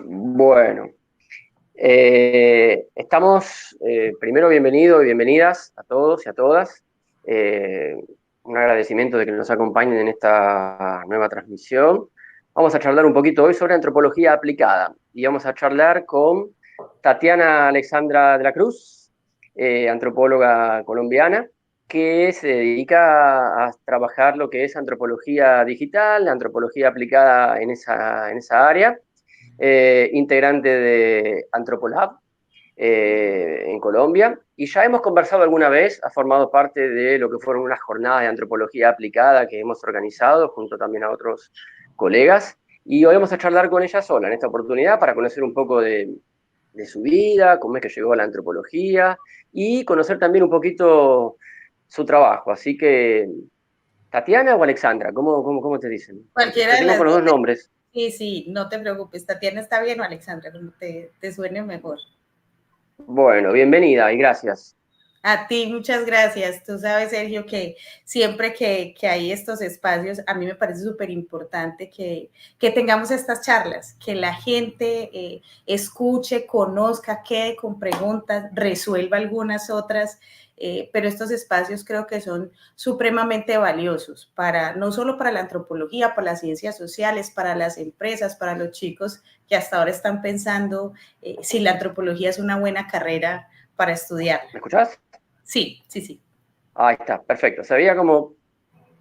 Bueno, estamos, primero bienvenidos y bienvenidas a todos y a todas. Eh, un agradecimiento de que nos acompañen en esta nueva transmisión. Vamos a charlar un poquito hoy sobre antropología aplicada y vamos a charlar con Tatiana Alexandra de la Cruz, antropóloga colombiana, que se dedica a trabajar lo que es antropología digital, antropología aplicada en esa área, integrante de Antropolab en Colombia, y ya hemos conversado alguna vez, ha formado parte de lo que fueron unas jornadas de antropología aplicada que hemos organizado junto también a otros colegas, y hoy vamos a charlar con ella sola en esta oportunidad para conocer un poco de su vida, cómo es que llegó a la antropología, y conocer también un poquito su trabajo. Así que, ¿Tatiana o Alexandra? ¿Cómo te dicen? Cualquiera Te de tengo las con los dos. dos nombres. Sí, sí, no te preocupes. Tatiana está bien o Alexandra, como te suene mejor. Bueno, bienvenida y gracias. A ti, muchas gracias. Tú sabes, Sergio, que siempre que hay estos espacios, a mí me parece súper importante que tengamos estas charlas, que la gente escuche, conozca, quede con preguntas, resuelva algunas otras, pero estos espacios creo que son supremamente valiosos para no solo para la antropología, para las ciencias sociales, para las empresas, para los chicos que hasta ahora están pensando si la antropología es una buena carrera para estudiarla. ¿Me escuchás? Sí, sí, sí. Ahí está, perfecto. Se había como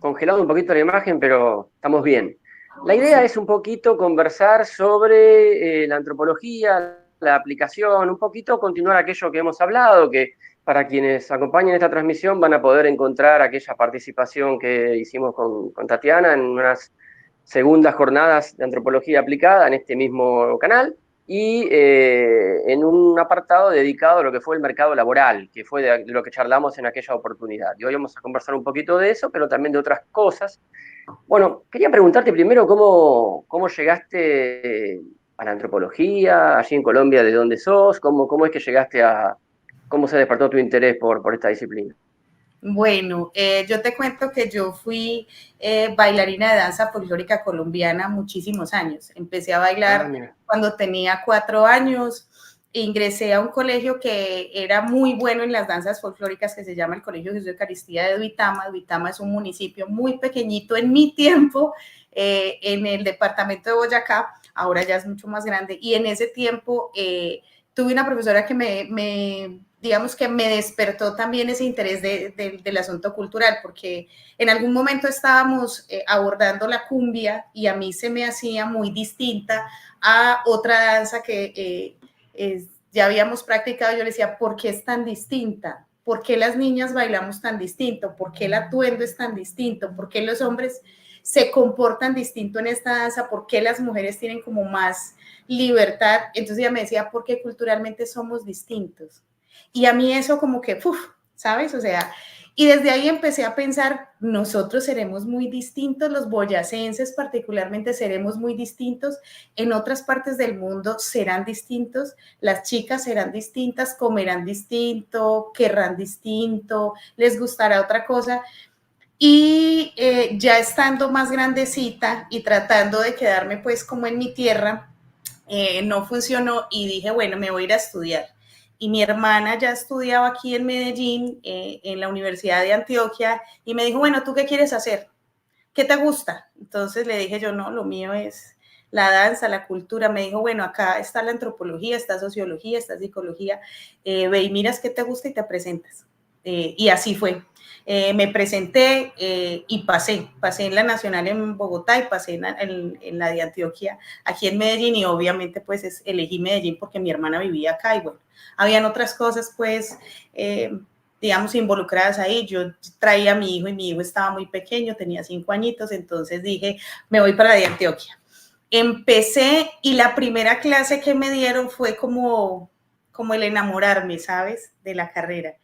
congelado un poquito la imagen, pero estamos bien. La idea es un poquito conversar sobre la antropología, la aplicación, un poquito continuar aquello que hemos hablado, que para quienes acompañen esta transmisión van a poder encontrar aquella participación que hicimos con Tatiana en unas segundas jornadas de antropología aplicada en este mismo canal, y en un apartado dedicado a lo que fue el mercado laboral, que fue de lo que charlamos en aquella oportunidad. Y hoy vamos a conversar un poquito de eso, pero también de otras cosas. Bueno, quería preguntarte primero cómo llegaste a la antropología, allí en Colombia, de dónde sos, cómo es que llegaste cómo se despertó tu interés por esta disciplina. Bueno, yo te cuento que yo fui bailarina de danza folclórica colombiana muchísimos años. Empecé a Ah, bailar mira. cuando tenía 4 años. Ingresé a un colegio que era muy bueno en las danzas folclóricas, que se llama el Colegio Jesús de Eucaristía de Duitama. Duitama es un municipio muy pequeñito en mi tiempo, en el departamento de Boyacá. Ahora ya es mucho más grande. Y en ese tiempo tuve una profesora que digamos que me despertó también ese interés del asunto cultural, porque en algún momento estábamos abordando la cumbia y a mí se me hacía muy distinta a otra danza que ya habíamos practicado. Yo le decía, ¿por qué es tan distinta? ¿Por qué las niñas bailamos tan distinto? ¿Por qué el atuendo es tan distinto? ¿Por qué los hombres se comportan distinto en esta danza? ¿Por qué las mujeres tienen como más libertad? Entonces ella me decía, porque culturalmente somos distintos. Y a mí eso como que, uf, ¿sabes? O sea, y desde ahí empecé a pensar, nosotros seremos muy distintos, los boyacenses particularmente seremos muy distintos, en otras partes del mundo serán distintos, las chicas serán distintas, comerán distinto, querrán distinto, les gustará otra cosa. Y ya estando más grandecita y tratando de quedarme pues como en mi tierra, no funcionó y dije, bueno, me voy a ir a estudiar. Y mi hermana ya estudiaba aquí en Medellín, en la Universidad de Antioquia, y me dijo, bueno, ¿tú qué quieres hacer? ¿Qué te gusta? Entonces le dije yo, no, lo mío es la danza, la cultura. Me dijo, bueno, acá está la antropología, está sociología, está psicología, ve y miras qué te gusta y te presentas. Y así fue. Me presenté y pasé en la nacional en Bogotá y pasé en la de Antioquia, aquí en Medellín, y obviamente pues elegí Medellín porque mi hermana vivía acá y bueno, habían otras cosas pues digamos, involucradas ahí. Yo traía a mi hijo y mi hijo estaba muy pequeño, tenía 5 añitos, entonces dije, me voy para la de Antioquia. Empecé y la primera clase que me dieron fue como el enamorarme, ¿sabes? De la carrera.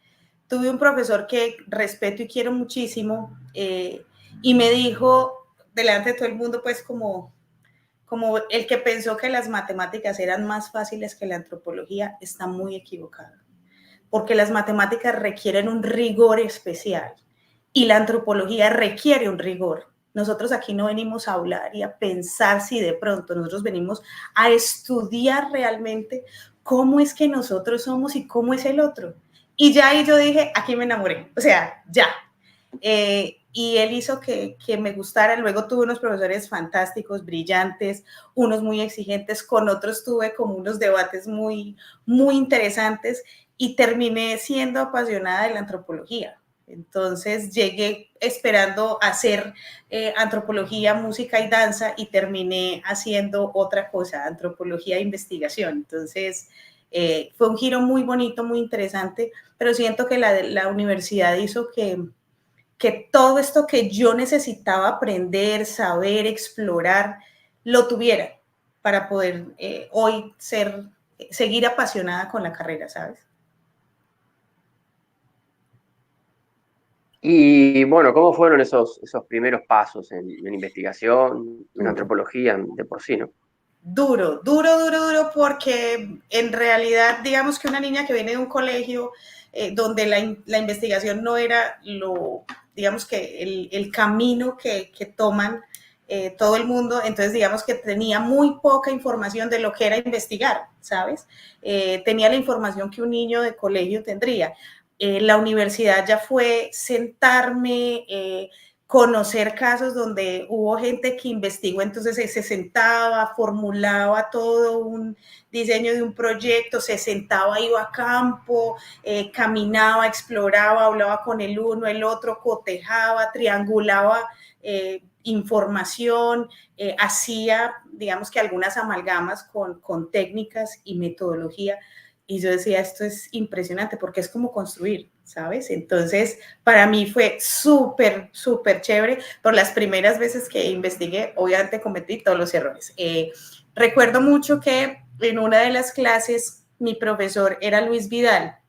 Tuve un profesor que respeto y quiero muchísimo y me dijo delante de todo el mundo, pues como el que pensó que las matemáticas eran más fáciles que la antropología está muy equivocado, porque las matemáticas requieren un rigor especial y la antropología requiere un rigor. nosotros aquí no venimos a hablar y a pensar si de pronto, nosotros venimos a estudiar realmente cómo es que nosotros somos y cómo es el otro. Y ya ahí yo dije, aquí me enamoré, o sea, ya. Y él hizo que me gustara. Luego tuve unos profesores fantásticos, brillantes, unos muy exigentes, con otros tuve como unos debates muy, muy interesantes y terminé siendo apasionada de la antropología. Entonces llegué esperando hacer antropología, música y danza y terminé haciendo otra cosa, antropología e investigación. Entonces fue un giro muy bonito, muy interesante, pero siento que la universidad hizo que todo esto que yo necesitaba aprender, saber, explorar, lo tuviera para poder hoy seguir apasionada con la carrera, ¿sabes? Y bueno, ¿cómo fueron esos primeros pasos en investigación, en Duro. antropología de por sí, ¿no? Duro, duro, duro, duro, porque en realidad, digamos que una niña que viene de un colegio donde la investigación no era digamos que el camino que toman todo el mundo, entonces digamos que tenía muy poca información de lo que era investigar, ¿sabes? Tenía la información que un niño de colegio tendría. La universidad ya fue sentarme, conocer casos donde hubo gente que investigó, entonces se sentaba, formulaba todo un diseño de un proyecto, se sentaba, iba a campo, caminaba, exploraba, hablaba con el uno, el otro, cotejaba, triangulaba información, hacía, digamos que algunas amalgamas con técnicas y metodología. Y yo decía, esto es impresionante porque es como construir, ¿sabes? Entonces, para mí fue súper, súper chévere. Por las primeras veces que investigué, obviamente cometí todos los errores. Recuerdo mucho que en una de las clases mi profesor era Luis Vidal.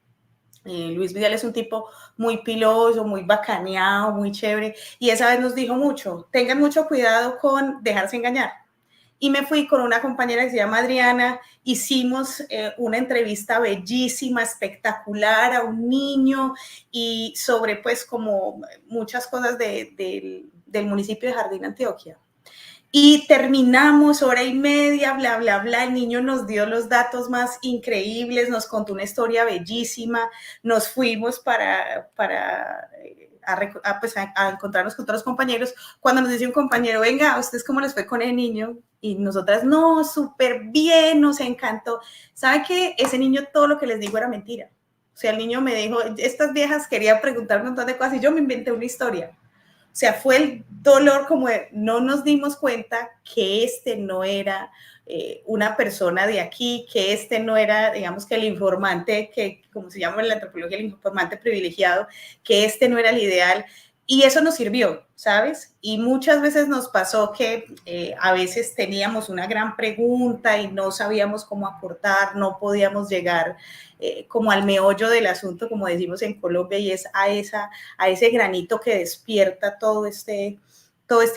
Luis Vidal es un tipo muy piloso, muy bacaneado, muy chévere. Y esa vez nos dijo mucho, tengan mucho cuidado con dejarse engañar. Y me fui con una compañera que se llama Adriana, hicimos una entrevista bellísima, espectacular a un niño y sobre pues como muchas cosas del municipio de Jardín, Antioquia. Y terminamos hora y media, bla, bla, bla. El niño nos dio los datos más increíbles, nos contó una historia bellísima. Nos fuimos pues a encontrarnos con todos los compañeros. Cuando nos dice un compañero, venga, ¿a ustedes cómo les fue con el niño? Y nosotras, no, súper bien, nos encantó. ¿Sabe qué? Ese niño todo lo que les digo era mentira. O sea, el niño me dijo, estas viejas querían preguntar un montón de cosas y yo me inventé una historia. O sea, fue el dolor como de no nos dimos cuenta que este no era una persona de aquí, que este no era, digamos que el informante, que como se llama en la antropología, el informante privilegiado, que este no era el ideal. Y eso nos sirvió, ¿sabes? Y muchas veces nos pasó que a veces teníamos una gran pregunta y no sabíamos cómo aportar, no podíamos llegar como al meollo del asunto, como decimos en Colombia, y es a ese granito que despierta todo este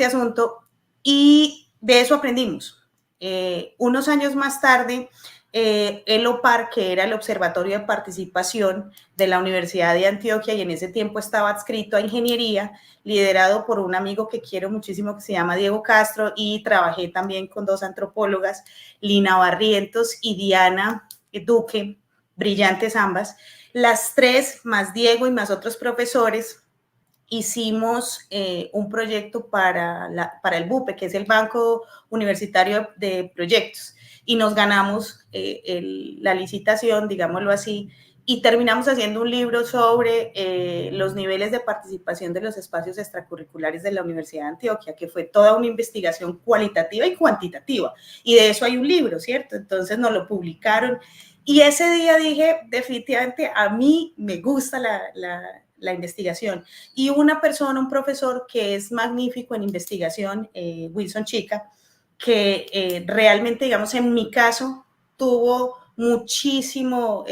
asunto. Y de eso aprendimos. Unos años más tarde, el OPAR, que era el Observatorio de Participación de la Universidad de Antioquia, y en ese tiempo estaba adscrito a Ingeniería, liderado por un amigo que quiero muchísimo que se llama Diego Castro, y trabajé también con dos antropólogas, Lina Barrientos y Diana Duque, brillantes ambas. Las tres, más Diego y más otros profesores, hicimos un proyecto para el BUPE, que es el Banco Universitario de Proyectos, y nos ganamos la licitación, digámoslo así, y terminamos haciendo un libro sobre los niveles de participación de los espacios extracurriculares de la Universidad de Antioquia, que fue toda una investigación cualitativa y cuantitativa, y de eso hay un libro, ¿cierto? Entonces nos lo publicaron, y ese día dije, definitivamente, a mí me gusta la investigación. Y una persona, un profesor que es magnífico en investigación, Wilson Chica, que realmente, digamos, en mi caso, tuvo muchísimo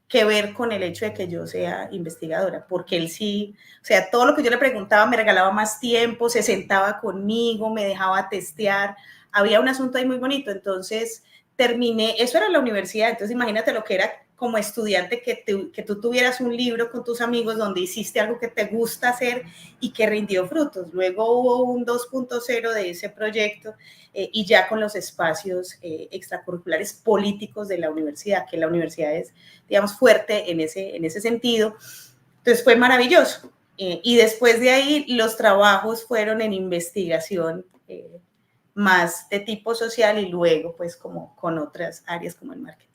que ver con el hecho de que yo sea investigadora, porque él sí, o sea, todo lo que yo le preguntaba me regalaba más tiempo, se sentaba conmigo, me dejaba testear, había un asunto ahí muy bonito, entonces terminé, eso era la universidad, entonces imagínate lo que era como estudiante que tú tuvieras un libro con tus amigos donde hiciste algo que te gusta hacer y que rindió frutos. Luego hubo un 2.0 de ese proyecto y ya con los espacios extracurriculares políticos de la universidad, que la universidad es, digamos, fuerte en ese sentido. Entonces fue maravilloso. Y después de ahí los trabajos fueron en investigación más de tipo social y luego pues como con otras áreas como el marketing.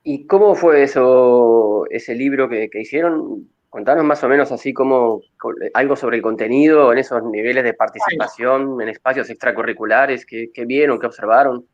¿Y cómo fue eso, ese libro que hicieron? Contanos más o menos así como algo sobre el contenido en esos niveles de participación en espacios extracurriculares, qué vieron, qué observaron.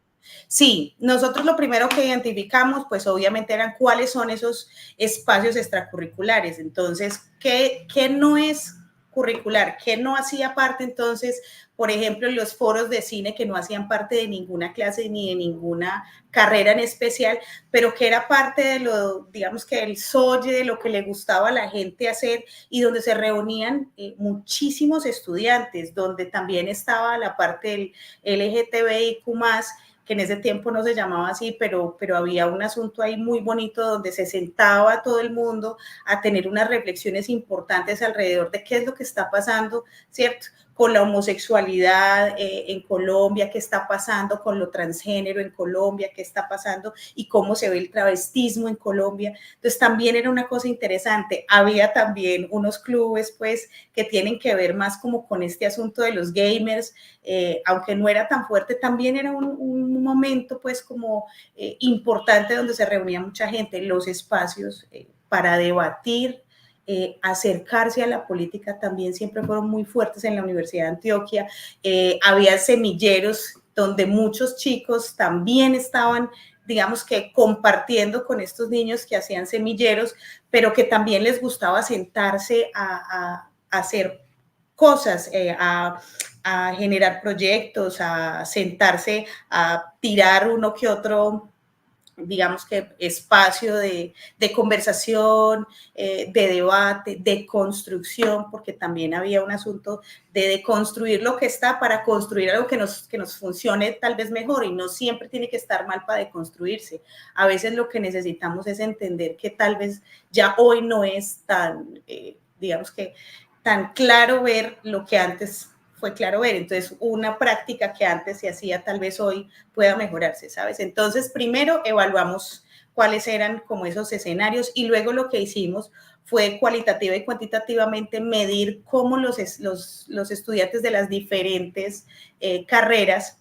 Sí, nosotros lo primero que identificamos, pues obviamente eran cuáles son esos espacios extracurriculares. Entonces, ¿qué no es curricular? ¿Qué no hacía parte entonces, por ejemplo, los foros de cine que no hacían parte de ninguna clase ni de ninguna carrera en especial, pero que era parte de lo, digamos que el soye, de lo que le gustaba a la gente hacer y donde se reunían muchísimos estudiantes, donde también estaba la parte del LGTBIQ+, que en ese tiempo no se llamaba así, pero había un asunto ahí muy bonito donde se sentaba todo el mundo a tener unas reflexiones importantes alrededor de qué es lo que está pasando, ¿cierto? Con la homosexualidad en Colombia, qué está pasando con lo transgénero en Colombia, qué está pasando y cómo se ve el travestismo en Colombia. Entonces también era una cosa interesante. Había también unos clubes pues que tienen que ver más como con este asunto de los gamers, aunque no era tan fuerte, también era un momento pues como importante donde se reunía mucha gente, los espacios para debatir, acercarse a la política también siempre fueron muy fuertes en la Universidad de Antioquia. Había semilleros donde muchos chicos también estaban, digamos que compartiendo con estos niños que hacían semilleros, pero que también les gustaba sentarse a hacer cosas, a generar proyectos, a sentarse, a tirar uno que otro, digamos que espacio de conversación, de debate, de construcción, porque también había un asunto de deconstruir lo que está para construir algo que nos funcione tal vez mejor y no siempre tiene que estar mal para deconstruirse. A veces lo que necesitamos es entender que tal vez ya hoy no es tan, digamos que tan claro ver lo que antes fue claro ver. Entonces, una práctica que antes se hacía tal vez hoy pueda mejorarse, ¿sabes? Entonces, primero evaluamos cuáles eran como esos escenarios y luego lo que hicimos fue cualitativa y cuantitativamente medir cómo los estudiantes de las diferentes carreras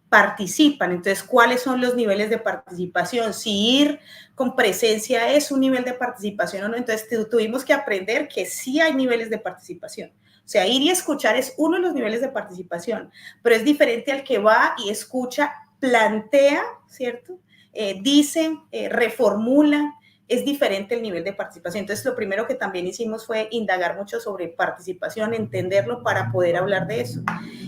participan. Entonces, ¿cuáles son los niveles de participación? Si ir con presencia es un nivel de participación o no. Entonces, tuvimos que aprender que sí hay niveles de participación. O sea, ir y escuchar es uno de los niveles de participación, pero es diferente al que va y escucha, plantea, ¿cierto? Dice, reformula, es diferente el nivel de participación. Entonces, lo primero que también hicimos fue indagar mucho sobre participación, entenderlo para poder hablar de eso.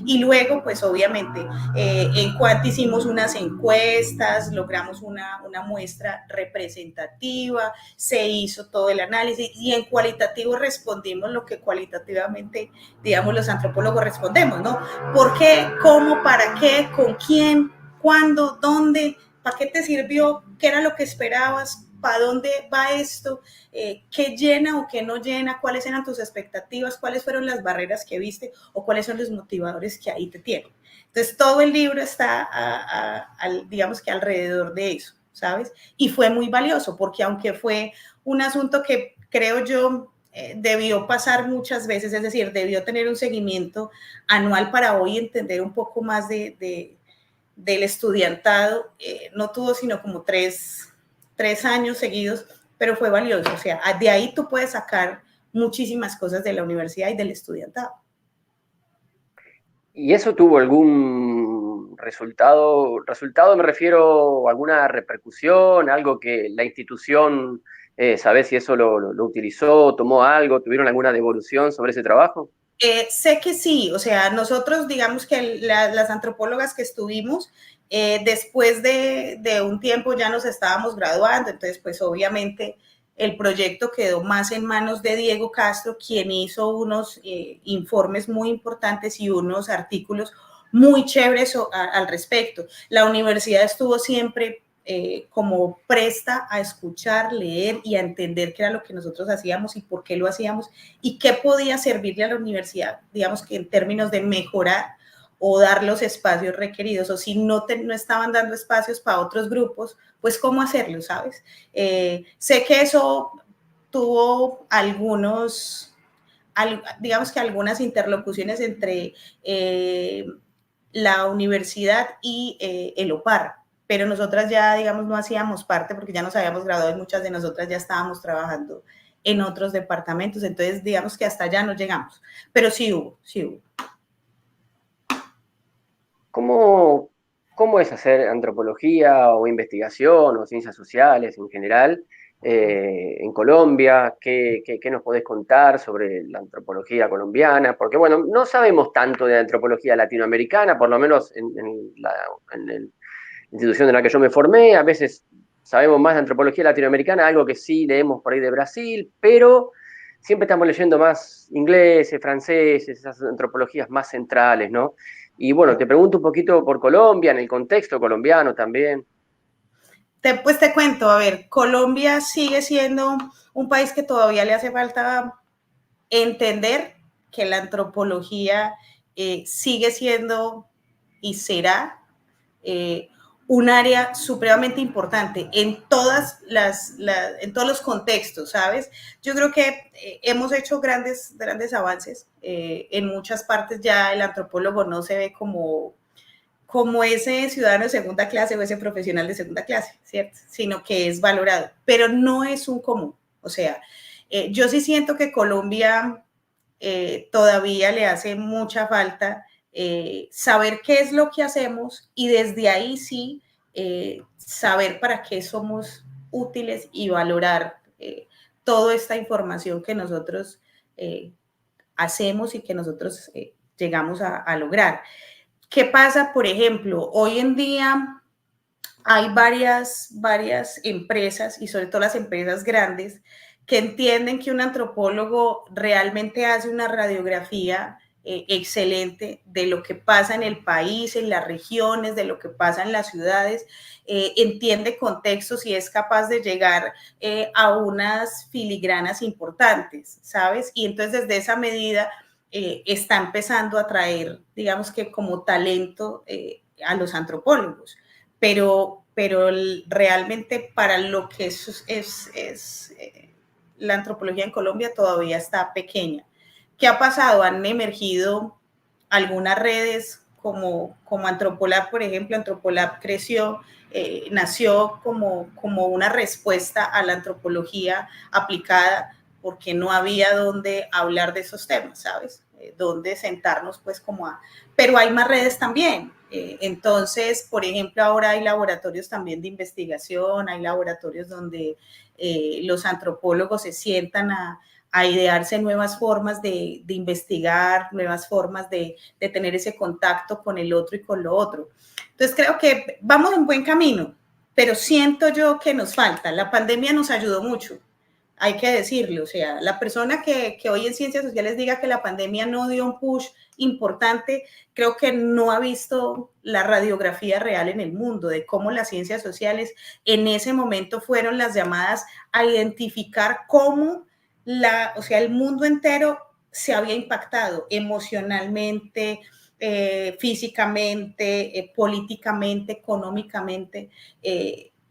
Y luego, pues obviamente, en cuanto hicimos unas encuestas, logramos una muestra representativa, se hizo todo el análisis y en cualitativo respondimos lo que cualitativamente, digamos, los antropólogos respondemos, ¿no? ¿Por qué? ¿Cómo? ¿Para qué? ¿Con quién? ¿Cuándo? ¿Dónde? ¿Para qué te sirvió? ¿Qué era lo que esperabas? ¿Para dónde va esto? ¿Qué llena o qué no llena? ¿Cuáles eran tus expectativas? ¿Cuáles fueron las barreras que viste? ¿O cuáles son los motivadores que ahí te tienen? Entonces, todo el libro está, digamos que alrededor de eso, ¿sabes? Y fue muy valioso porque aunque fue un asunto que creo yo debió pasar muchas veces, es decir, debió tener un seguimiento anual para hoy entender un poco más del estudiantado, no tuvo sino como tres años seguidos, pero fue valioso. O sea, de ahí tú puedes sacar muchísimas cosas de la universidad y del estudiantado. ¿Y eso tuvo algún resultado? Resultado me refiero a alguna repercusión, algo que la institución, ¿sabés si eso lo utilizó, tomó algo, tuvieron alguna devolución sobre ese trabajo? Sé que sí, o sea, nosotros digamos que las antropólogas que estuvimos, después de un tiempo ya nos estábamos graduando, entonces pues obviamente el proyecto quedó más en manos de Diego Castro, quien hizo unos informes muy importantes y unos artículos muy chéveres al respecto. La universidad estuvo siempre como presta a escuchar, leer y a entender qué era lo que nosotros hacíamos y por qué lo hacíamos y qué podía servirle a la universidad, digamos que en términos de mejorar o dar los espacios requeridos, o si no estaban dando espacios para otros grupos, pues cómo hacerlo, ¿sabes? Sé que eso tuvo digamos que algunas interlocuciones entre la universidad y el OPAR, pero nosotras ya, digamos, no hacíamos parte porque ya nos habíamos graduado y muchas de nosotras ya estábamos trabajando en otros departamentos, entonces digamos que hasta allá no llegamos, pero sí hubo, sí hubo. ¿Cómo es hacer antropología o investigación o ciencias sociales en general en Colombia? ¿Qué nos podés contar sobre la antropología colombiana? Porque, bueno, no sabemos tanto de la antropología latinoamericana, por lo menos en la institución en la que yo me formé. A veces sabemos más de antropología latinoamericana, algo que sí leemos por ahí de Brasil, pero siempre estamos leyendo más ingleses, franceses, esas antropologías más centrales, ¿no? Y bueno, te pregunto un poquito por Colombia, en el contexto colombiano también. Pues te cuento, a ver, Colombia sigue siendo un país que todavía le hace falta entender que la antropología sigue siendo y será eh, un área supremamente importante en todos los contextos, ¿sabes? Yo creo que hemos hecho grandes avances. En muchas partes ya el antropólogo no se ve como ese ciudadano de segunda clase o ese profesional de segunda clase, ¿cierto? Sino que es valorado, pero no es un común. O sea, yo sí siento que Colombia todavía le hace mucha falta saber qué es lo que hacemos y desde ahí sí saber para qué somos útiles y valorar toda esta información que nosotros hacemos y que nosotros llegamos a lograr. ¿Qué pasa? Por ejemplo, hoy en día hay varias empresas y sobre todo las empresas grandes que entienden que un antropólogo realmente hace una radiografía excelente de lo que pasa en el país, en las regiones, de lo que pasa en las ciudades, entiende contextos y es capaz de llegar a unas filigranas importantes, ¿sabes? Y entonces desde esa medida está empezando a traer, digamos que como talento a los antropólogos, pero realmente para lo que la antropología en Colombia todavía está pequeña. ¿Qué ha pasado? Han emergido algunas redes como Antropolab, por ejemplo. Antropolab creció, nació como una respuesta a la antropología aplicada porque no había donde hablar de esos temas, ¿sabes? Donde sentarnos pues como a... Pero hay más redes también. Entonces, por ejemplo, ahora hay laboratorios también de investigación, hay laboratorios donde los antropólogos se sientan a idearse nuevas formas de investigar, nuevas formas de tener ese contacto con el otro y con lo otro. Entonces creo que vamos en buen camino, pero siento yo que nos falta. La pandemia nos ayudó mucho, hay que decirlo. O sea, la persona que hoy en ciencias sociales diga que la pandemia no dio un push importante, creo que no ha visto la radiografía real en el mundo de cómo las ciencias sociales en ese momento fueron las llamadas a identificar cómo o sea, el mundo entero se había impactado emocionalmente, físicamente, políticamente, económicamente.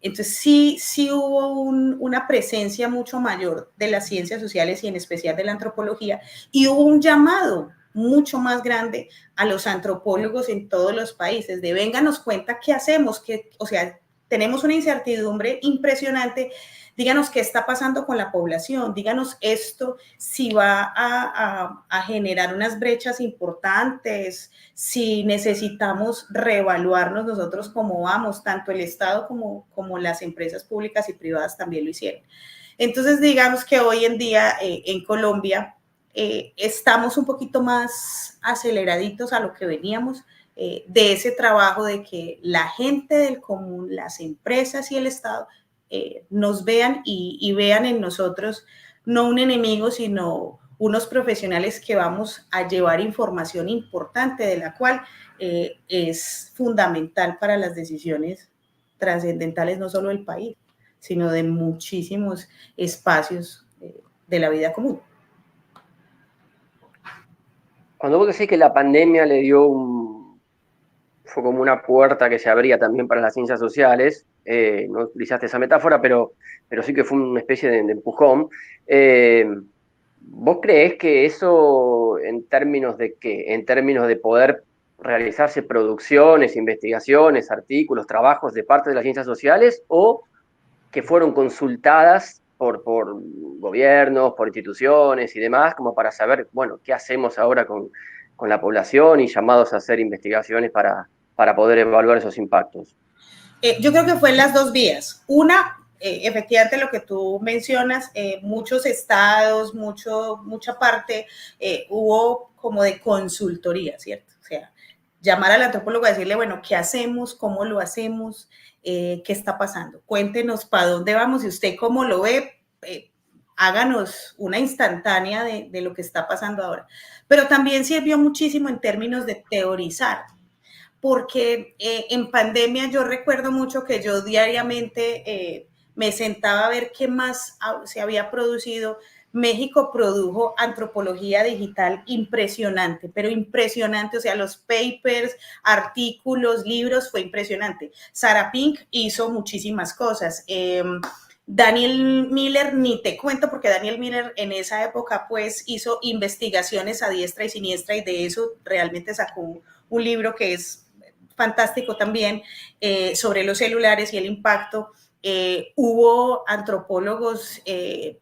Entonces sí hubo una presencia mucho mayor de las ciencias sociales y en especial de la antropología, y hubo un llamado mucho más grande a los antropólogos en todos los países de vénganos cuenta qué hacemos, o sea, tenemos una incertidumbre impresionante, díganos qué está pasando con la población, díganos esto, si va a generar unas brechas importantes, si necesitamos reevaluarnos nosotros cómo vamos, tanto el Estado como las empresas públicas y privadas también lo hicieron. Entonces, digamos que hoy en día en Colombia estamos un poquito más aceleraditos a lo que veníamos, de ese trabajo de que la gente del común, las empresas y el Estado nos vean y vean en nosotros no un enemigo, sino unos profesionales que vamos a llevar información importante de la cual es fundamental para las decisiones trascendentales no solo del país, sino de muchísimos espacios de la vida común. Cuando vos decís que la pandemia le dio fue como una puerta que se abría también para las ciencias sociales, no utilizaste esa metáfora, pero sí que fue una especie de empujón. ¿Vos creés que eso, en términos de qué? En términos de poder realizarse producciones, investigaciones, artículos, trabajos de parte de las ciencias sociales, o que fueron consultadas por gobiernos, por instituciones y demás, como para saber, bueno, qué hacemos ahora con la población y llamados a hacer investigaciones para poder evaluar esos impactos? Yo creo que fue en las dos vías. Una, efectivamente lo que tú mencionas, muchos estados, mucha parte hubo como de consultoría, ¿cierto? O sea, llamar al antropólogo a decirle, bueno, ¿qué hacemos? ¿Cómo lo hacemos? ¿Qué está pasando? Cuéntenos para dónde vamos y usted cómo lo ve. Háganos una instantánea de lo que está pasando ahora. Pero también sirvió muchísimo en términos de teorizar, porque en pandemia yo recuerdo mucho que yo diariamente me sentaba a ver qué más se había producido. México produjo antropología digital impresionante, pero impresionante, o sea, los papers, artículos, libros, fue impresionante. Sarah Pink hizo muchísimas cosas. Daniel Miller, ni te cuento, porque Daniel Miller en esa época pues hizo investigaciones a diestra y siniestra y de eso realmente sacó un libro que es fantástico también, sobre los celulares y el impacto. Hubo antropólogos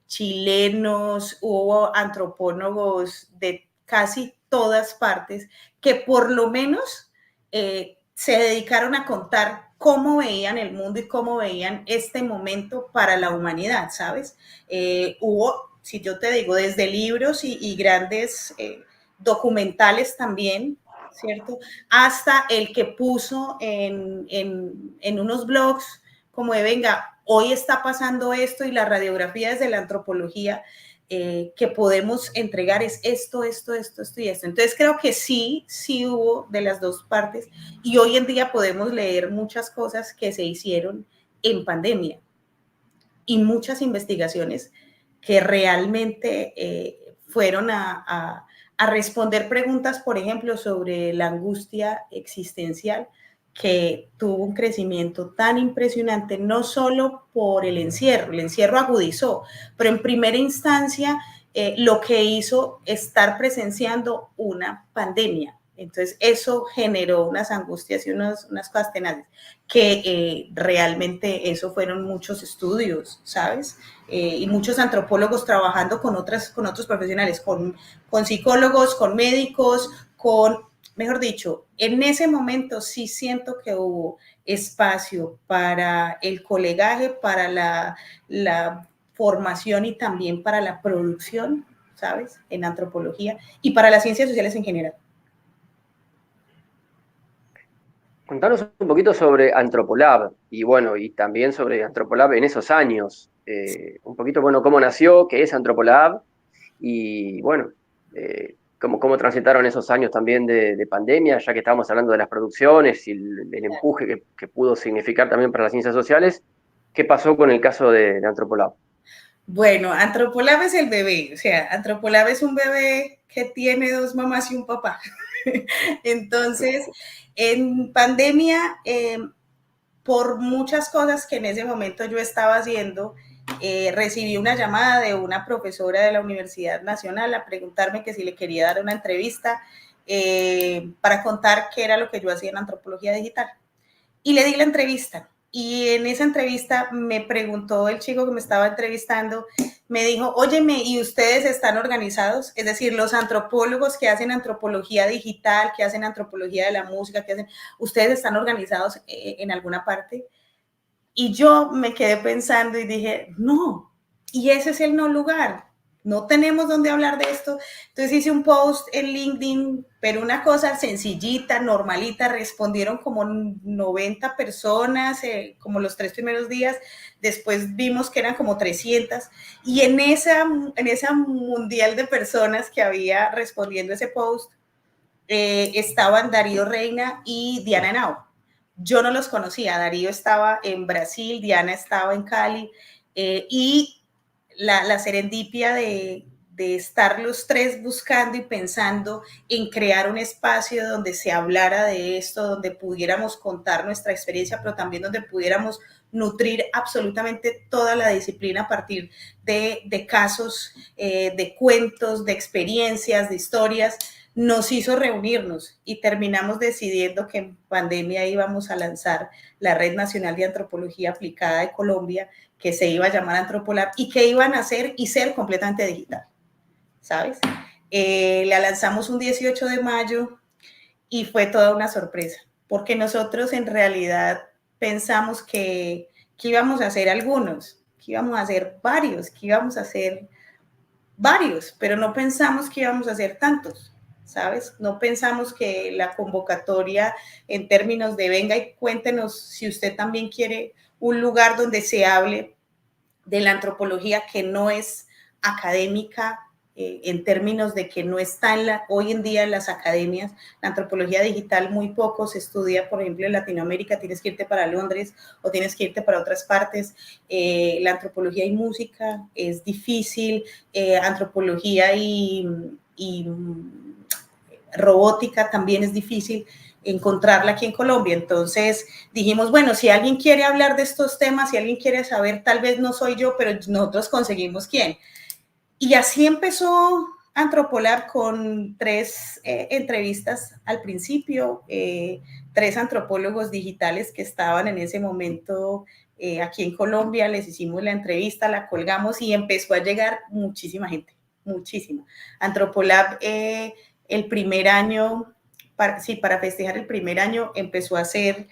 chilenos, hubo antropólogos de casi todas partes que por lo menos se dedicaron a contar cómo veían el mundo y cómo veían este momento para la humanidad, ¿sabes? Hubo, si yo te digo, desde libros y grandes documentales también, ¿cierto? Hasta el que puso en unos blogs como de, venga, hoy está pasando esto y la radiografía desde la antropología que podemos entregar es esto y esto. Entonces creo que sí hubo de las dos partes y hoy en día podemos leer muchas cosas que se hicieron en pandemia y muchas investigaciones que realmente fueron a responder preguntas, por ejemplo, sobre la angustia existencial, que tuvo un crecimiento tan impresionante, no solo por el encierro agudizó, pero en primera instancia lo que hizo estar presenciando una pandemia. Entonces eso generó unas angustias y unas cosas tenaces, que realmente eso fueron muchos estudios, ¿sabes? Y muchos antropólogos trabajando con otros profesionales, con psicólogos, con médicos, mejor dicho, en ese momento sí siento que hubo espacio para el colegaje, para la formación y también para la producción, ¿sabes? En antropología y para las ciencias sociales en general. Contanos un poquito sobre Antropolab y bueno, y también sobre Antropolab en esos años. Un poquito, bueno, cómo nació, qué es Antropolab y bueno, cómo transitaron esos años también de pandemia, ya que estábamos hablando de las producciones y el empuje que pudo significar también para las ciencias sociales. ¿Qué pasó con el caso de Antropolab? Bueno, Antropolab es el bebé, o sea, Antropolab es un bebé que tiene dos mamás y un papá. Entonces, en pandemia, por muchas cosas que en ese momento yo estaba haciendo, recibí una llamada de una profesora de la Universidad Nacional a preguntarme que si le quería dar una entrevista para contar qué era lo que yo hacía en antropología digital. Y le di la entrevista. Y en esa entrevista me preguntó el chico que me estaba entrevistando, me dijo, óyeme, ¿y ustedes están organizados? Es decir, los antropólogos que hacen antropología digital, que hacen antropología de la música, ¿ustedes están organizados en alguna parte? Y yo me quedé pensando y dije, no, y ese es el no lugar. No tenemos dónde hablar de esto. Entonces hice un post en LinkedIn, pero una cosa sencillita, normalita, respondieron como 90 personas, como los 3 primeros días, después vimos que eran como 300, y en esa mundial de personas que había respondiendo ese post, estaban Darío Reina y Diana Henao. yo no los conocía. Darío estaba en Brasil, Diana estaba en Cali, y la serendipia de estar los tres buscando y pensando en crear un espacio donde se hablara de esto, donde pudiéramos contar nuestra experiencia, pero también donde pudiéramos nutrir absolutamente toda la disciplina a partir de casos, de cuentos, de experiencias, de historias, nos hizo reunirnos y terminamos decidiendo que en pandemia íbamos a lanzar la Red Nacional de Antropología Aplicada de Colombia, que se iba a llamar Antropolab y que iban a hacer y ser completamente digital, ¿sabes? La lanzamos un 18 de mayo y fue toda una sorpresa, porque nosotros en realidad pensamos que íbamos a hacer algunos, que íbamos a hacer varios, que íbamos a hacer varios, pero no pensamos que íbamos a hacer tantos, ¿sabes? No pensamos que la convocatoria en términos de venga y cuéntenos si usted también quiere un lugar donde se hable de la antropología que no es académica, en términos de que no está hoy en día en las academias. La antropología digital muy poco se estudia, por ejemplo, en Latinoamérica, tienes que irte para Londres o tienes que irte para otras partes. La antropología y música es difícil, antropología y robótica también es difícil encontrarla aquí en Colombia. Entonces dijimos, bueno, si alguien quiere hablar de estos temas, si alguien quiere saber, tal vez no soy yo, pero nosotros conseguimos quién. Y así empezó Antropolab con 3 entrevistas al principio, 3 antropólogos digitales que estaban en ese momento aquí en Colombia, les hicimos la entrevista, la colgamos y empezó a llegar muchísima gente, muchísima. Antropolab el primer año, para festejar el primer año, empezó a hacer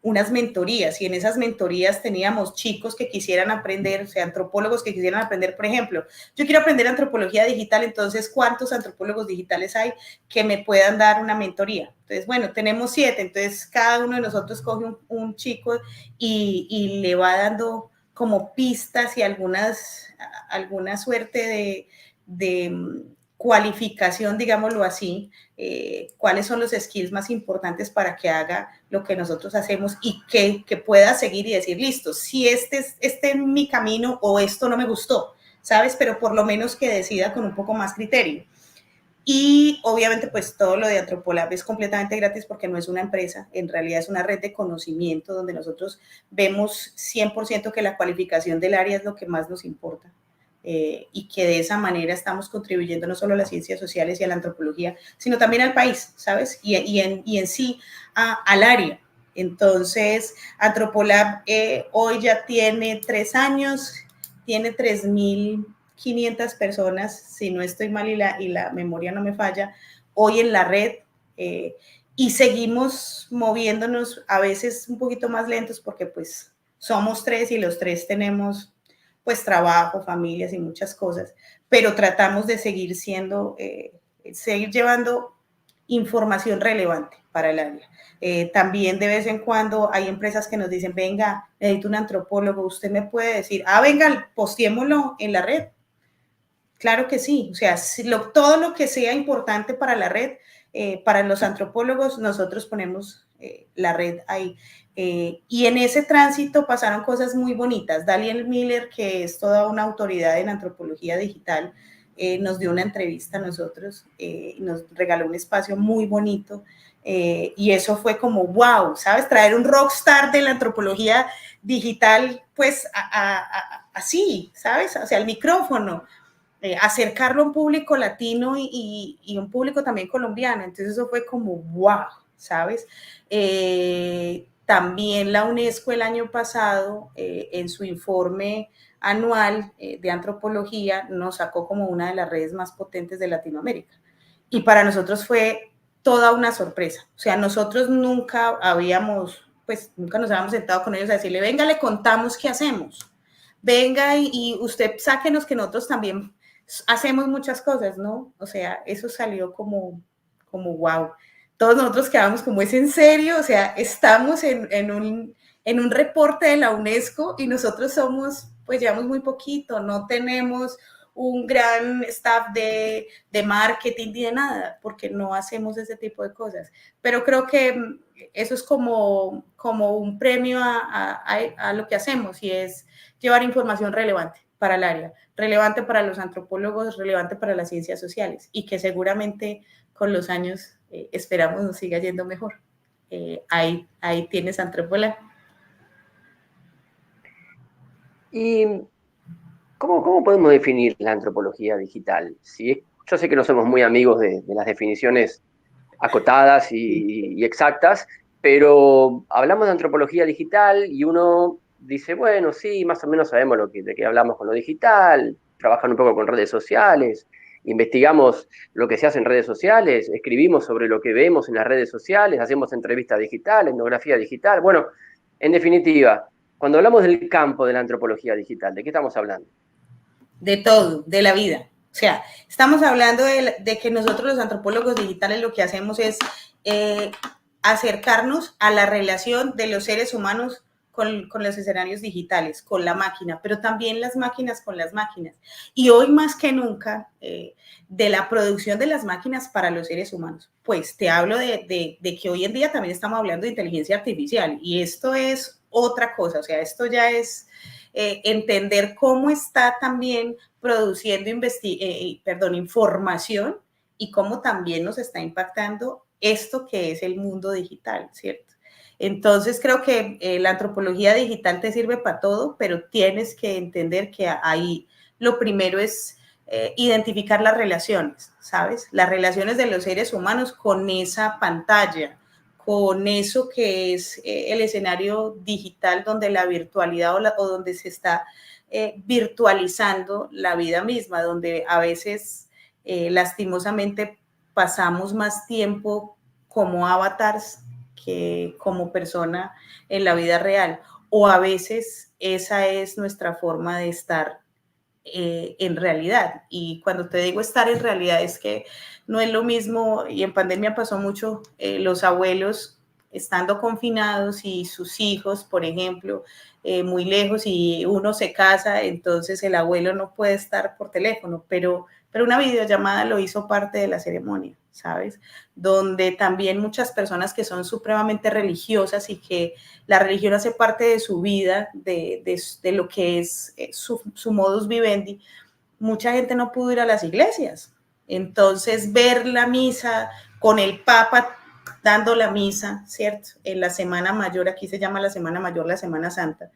unas mentorías y en esas mentorías teníamos chicos que quisieran aprender, o sea, antropólogos que quisieran aprender, por ejemplo, yo quiero aprender antropología digital, entonces, ¿cuántos antropólogos digitales hay que me puedan dar una mentoría? Entonces, bueno, tenemos 7, entonces cada uno de nosotros coge un chico y le va dando como pistas y alguna suerte de cualificación, digámoslo así, cuáles son los skills más importantes para que haga lo que nosotros hacemos y que pueda seguir y decir, listo, si este es mi camino o esto no me gustó, ¿sabes? Pero por lo menos que decida con un poco más criterio. Y obviamente pues todo lo de Antropolab es completamente gratis porque no es una empresa, en realidad es una red de conocimiento donde nosotros vemos 100% que la cualificación del área es lo que más nos importa. Y que de esa manera estamos contribuyendo no solo a las ciencias sociales y a la antropología, sino también al país, ¿sabes? Y en sí al área. Entonces, Antropolab hoy ya tiene 3 años, tiene 3.500 personas, si no estoy mal y la memoria no me falla, hoy en la red. Y seguimos moviéndonos a veces un poquito más lentos porque pues somos 3 y los 3 tenemos pues trabajo, familias y muchas cosas, pero tratamos de seguir seguir llevando información relevante para el área. También de vez en cuando hay empresas que nos dicen, venga, necesito un antropólogo, usted me puede decir, venga, posteémoslo en la red. Claro que sí, o sea, todo lo que sea importante para la red, para los antropólogos, nosotros ponemos la red ahí. Y en ese tránsito pasaron cosas muy bonitas. Daniel Miller, que es toda una autoridad en antropología digital, nos dio una entrevista a nosotros, nos regaló un espacio muy bonito. Y eso fue como, wow, ¿sabes? Traer un rockstar de la antropología digital, pues así, ¿sabes? O sea, el micrófono. Acercarlo a un público latino y un público también colombiano. Entonces eso fue como wow, ¿sabes? También la UNESCO el año pasado, en su informe anual de antropología, nos sacó como una de las redes más potentes de Latinoamérica. Y para nosotros fue toda una sorpresa. O sea, nosotros nunca nos habíamos sentado con ellos a decirle, venga, le contamos qué hacemos. Venga y usted sáquenos que nosotros también hacemos muchas cosas, ¿no? O sea, eso salió como wow. Todos nosotros quedamos como, ¿es en serio? O sea, estamos en un reporte de la UNESCO y nosotros pues llevamos muy poquito, no tenemos un gran staff de marketing ni de nada, porque no hacemos ese tipo de cosas. Pero creo que eso es como un premio a lo que hacemos, y es llevar información relevante para el área, relevante para los antropólogos, relevante para las ciencias sociales, y que seguramente con los años esperamos nos siga yendo mejor. Ahí tienes Antrópola. ¿Y cómo podemos definir la antropología digital? Yo sé que no somos muy amigos de las definiciones acotadas y exactas, pero hablamos de antropología digital y uno dice, bueno, sí, más o menos sabemos de qué hablamos con lo digital, trabajan un poco con redes sociales, investigamos lo que se hace en redes sociales, escribimos sobre lo que vemos en las redes sociales, hacemos entrevistas digitales, etnografía digital. Bueno, en definitiva, cuando hablamos del campo de la antropología digital, ¿de qué estamos hablando? De todo, de la vida. O sea, estamos hablando de que nosotros los antropólogos digitales lo que hacemos es acercarnos a la relación de los seres humanos con los escenarios digitales, con la máquina, pero también las máquinas con las máquinas. Y hoy más que nunca, de la producción de las máquinas para los seres humanos. Pues te hablo de que hoy en día también estamos hablando de inteligencia artificial, y esto es otra cosa. O sea, esto ya es entender cómo está también produciendo información, y cómo también nos está impactando esto que es el mundo digital, ¿cierto? Entonces creo que la antropología digital te sirve para todo, pero tienes que entender que ahí lo primero es identificar las relaciones, ¿sabes? Las relaciones de los seres humanos con esa pantalla, con eso que es el escenario digital, donde la virtualidad o donde se está virtualizando la vida misma, donde a veces lastimosamente pasamos más tiempo como avatars que como persona en la vida real, o a veces esa es nuestra forma de estar en realidad. Y cuando te digo estar en realidad, es que no es lo mismo, y en pandemia pasó mucho, los abuelos estando confinados y sus hijos, por ejemplo, muy lejos, y uno se casa, entonces el abuelo no puede estar por teléfono, pero una videollamada lo hizo parte de la ceremonia, ¿sabes? Donde también muchas personas que son supremamente religiosas y que la religión hace parte de su vida, de lo que es su modus vivendi, mucha gente no pudo ir a las iglesias. Entonces, ver la misa con el Papa dando la misa, ¿cierto? En la Semana Mayor, aquí se llama la Semana Mayor, la Semana Santa,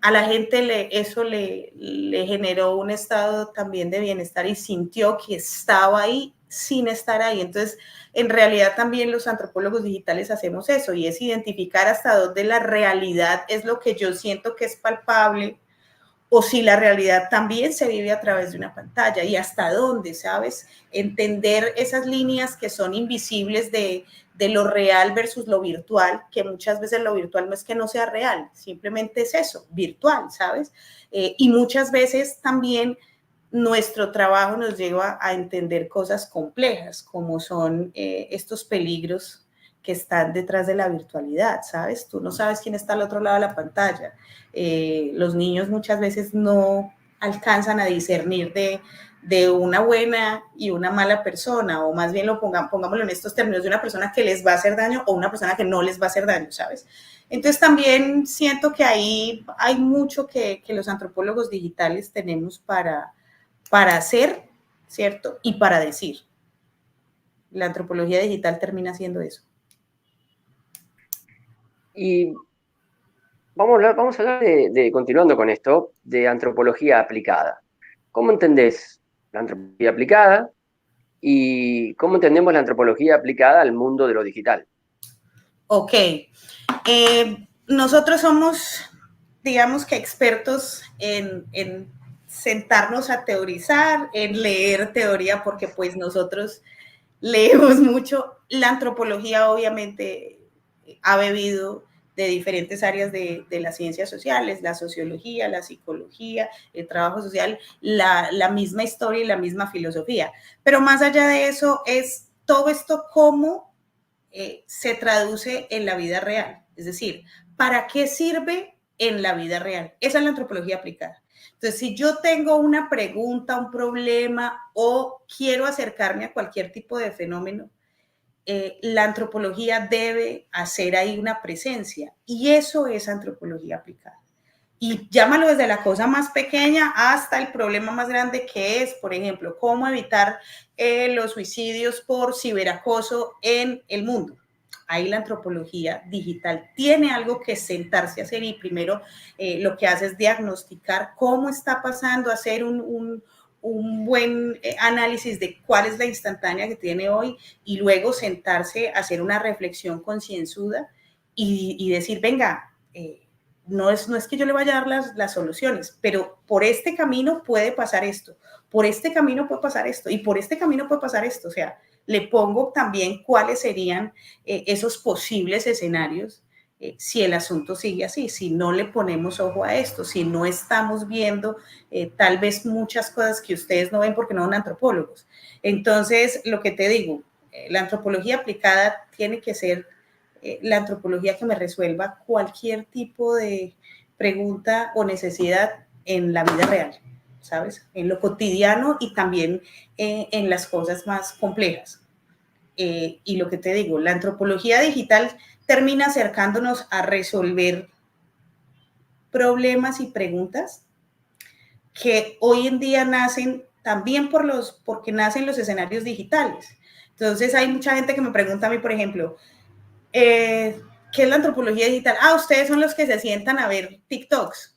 a la gente eso le generó un estado también de bienestar, y sintió que estaba ahí sin estar ahí. Entonces, en realidad también los antropólogos digitales hacemos eso, y es identificar hasta dónde la realidad es lo que yo siento que es palpable, o si la realidad también se vive a través de una pantalla, y hasta dónde, ¿sabes? Entender esas líneas que son invisibles de lo real versus lo virtual, que muchas veces lo virtual no es que no sea real, simplemente es eso, virtual, ¿sabes? Y muchas veces también nuestro trabajo nos lleva a entender cosas complejas, como son estos peligros que están detrás de la virtualidad, ¿sabes? Tú no sabes quién está al otro lado de la pantalla. Los niños muchas veces no alcanzan a discernir de una buena y una mala persona, o más bien pongámoslo en estos términos, de una persona que les va a hacer daño o una persona que no les va a hacer daño, ¿sabes? Entonces también siento que ahí hay mucho que los antropólogos digitales tenemos para hacer, ¿cierto? Y para decir. La antropología digital termina siendo eso. Y vamos a hablar continuando con esto, de antropología aplicada. ¿Cómo entendés la antropología aplicada y cómo entendemos la antropología aplicada al mundo de lo digital? Ok. Nosotros somos, digamos que expertos en sentarnos a teorizar, en leer teoría, porque pues nosotros leemos mucho. La antropología obviamente ha bebido de diferentes áreas de las ciencias sociales, la sociología, la psicología, el trabajo social, la misma historia y la misma filosofía. Pero más allá de eso, es todo esto cómo se traduce en la vida real. Es decir, ¿para qué sirve en la vida real? Esa es la antropología aplicada. Entonces, si yo tengo una pregunta, un problema o quiero acercarme a cualquier tipo de fenómeno, la antropología debe hacer ahí una presencia, y eso es antropología aplicada. Y llámalo desde la cosa más pequeña hasta el problema más grande, que es, por ejemplo, cómo evitar los suicidios por ciberacoso en el mundo. Ahí la antropología digital tiene algo que sentarse a hacer, y primero lo que hace es diagnosticar cómo está pasando, hacer un buen análisis de cuál es la instantánea que tiene hoy, y luego sentarse a hacer una reflexión concienzuda y decir, venga, no es que yo le vaya a dar las soluciones, pero por este camino puede pasar esto, por este camino puede pasar esto, y por este camino puede pasar esto. O sea, le pongo también cuáles serían esos posibles escenarios si el asunto sigue así, si no le ponemos ojo a esto, si no estamos viendo tal vez muchas cosas que ustedes no ven porque no son antropólogos. Entonces, lo que te digo, la antropología aplicada tiene que ser la antropología que me resuelva cualquier tipo de pregunta o necesidad en la vida real, ¿sabes? En lo cotidiano y también en las cosas más complejas. Y lo que te digo, la antropología digital termina acercándonos a resolver problemas y preguntas que hoy en día nacen también porque nacen los escenarios digitales. Entonces hay mucha gente que me pregunta a mí, por ejemplo, ¿qué es la antropología digital? Ah, ustedes son los que se sientan a ver TikToks.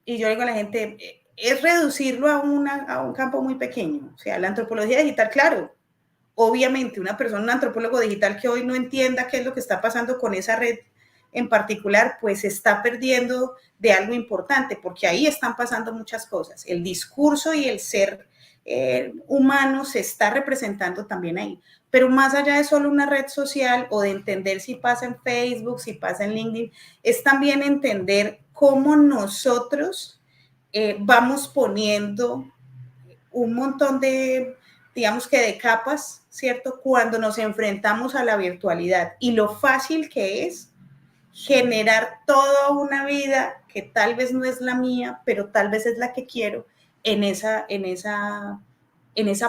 Y yo digo a la gente, es reducirlo a un campo muy pequeño. O sea, la antropología digital, claro, obviamente una persona, un antropólogo digital que hoy no entienda qué es lo que está pasando con esa red en particular, pues se está perdiendo de algo importante, porque ahí están pasando muchas cosas. El discurso y el ser humano se está representando también ahí. Pero más allá de solo una red social o de entender si pasa en Facebook, si pasa en LinkedIn, es también entender cómo nosotros vamos poniendo un montón de, digamos que de capas, ¿cierto? Cuando nos enfrentamos a la virtualidad, y lo fácil que es generar toda una vida que tal vez no es la mía, pero tal vez es la que quiero en esa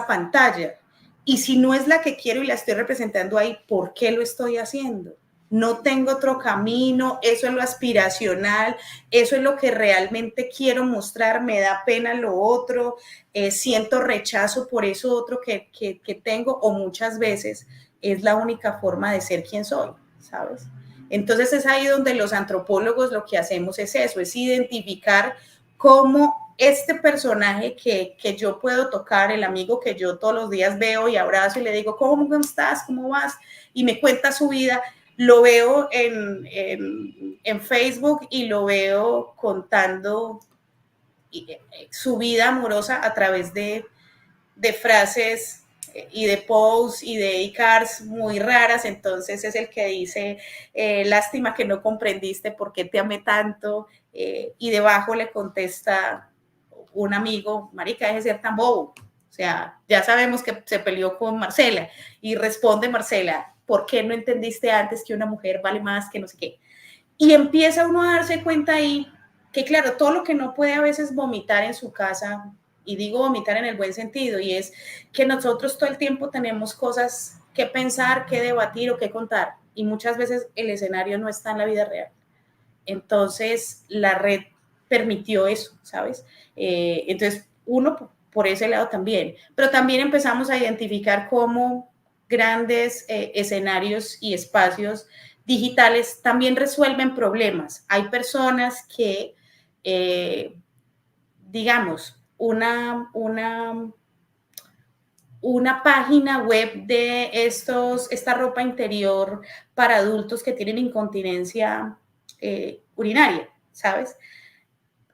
pantalla. Y si no es la que quiero y la estoy representando ahí, ¿por qué lo estoy haciendo? No tengo otro camino, eso es lo aspiracional, eso es lo que realmente quiero mostrar, me da pena lo otro, siento rechazo por eso otro que tengo, o muchas veces es la única forma de ser quien soy, ¿sabes? Entonces es ahí donde los antropólogos lo que hacemos es eso, es identificar cómo este personaje que yo puedo tocar, el amigo que yo todos los días veo y abrazo y le digo, ¿cómo estás? ¿Cómo vas? Y me cuenta su vida, lo veo en Facebook y lo veo contando su vida amorosa a través de frases y de posts y de e-cards muy raras. Entonces es el que dice, lástima que no comprendiste por qué te amé tanto, y debajo le contesta un amigo, marica, deje de ser tan bobo. O sea, ya sabemos que se peleó con Marcela, y responde Marcela, ¿por qué no entendiste antes que una mujer vale más que no sé qué? Y empieza uno a darse cuenta ahí que, claro, todo lo que no puede a veces vomitar en su casa, y digo vomitar en el buen sentido, y es que nosotros todo el tiempo tenemos cosas que pensar, que debatir o que contar, y muchas veces el escenario no está en la vida real. Entonces, la red permitió eso, ¿sabes? Entonces, uno por ese lado también, pero también empezamos a identificar cómo grandes escenarios y espacios digitales también resuelven problemas. Hay personas que, digamos, una página web de esta ropa interior para adultos que tienen incontinencia urinaria, ¿sabes?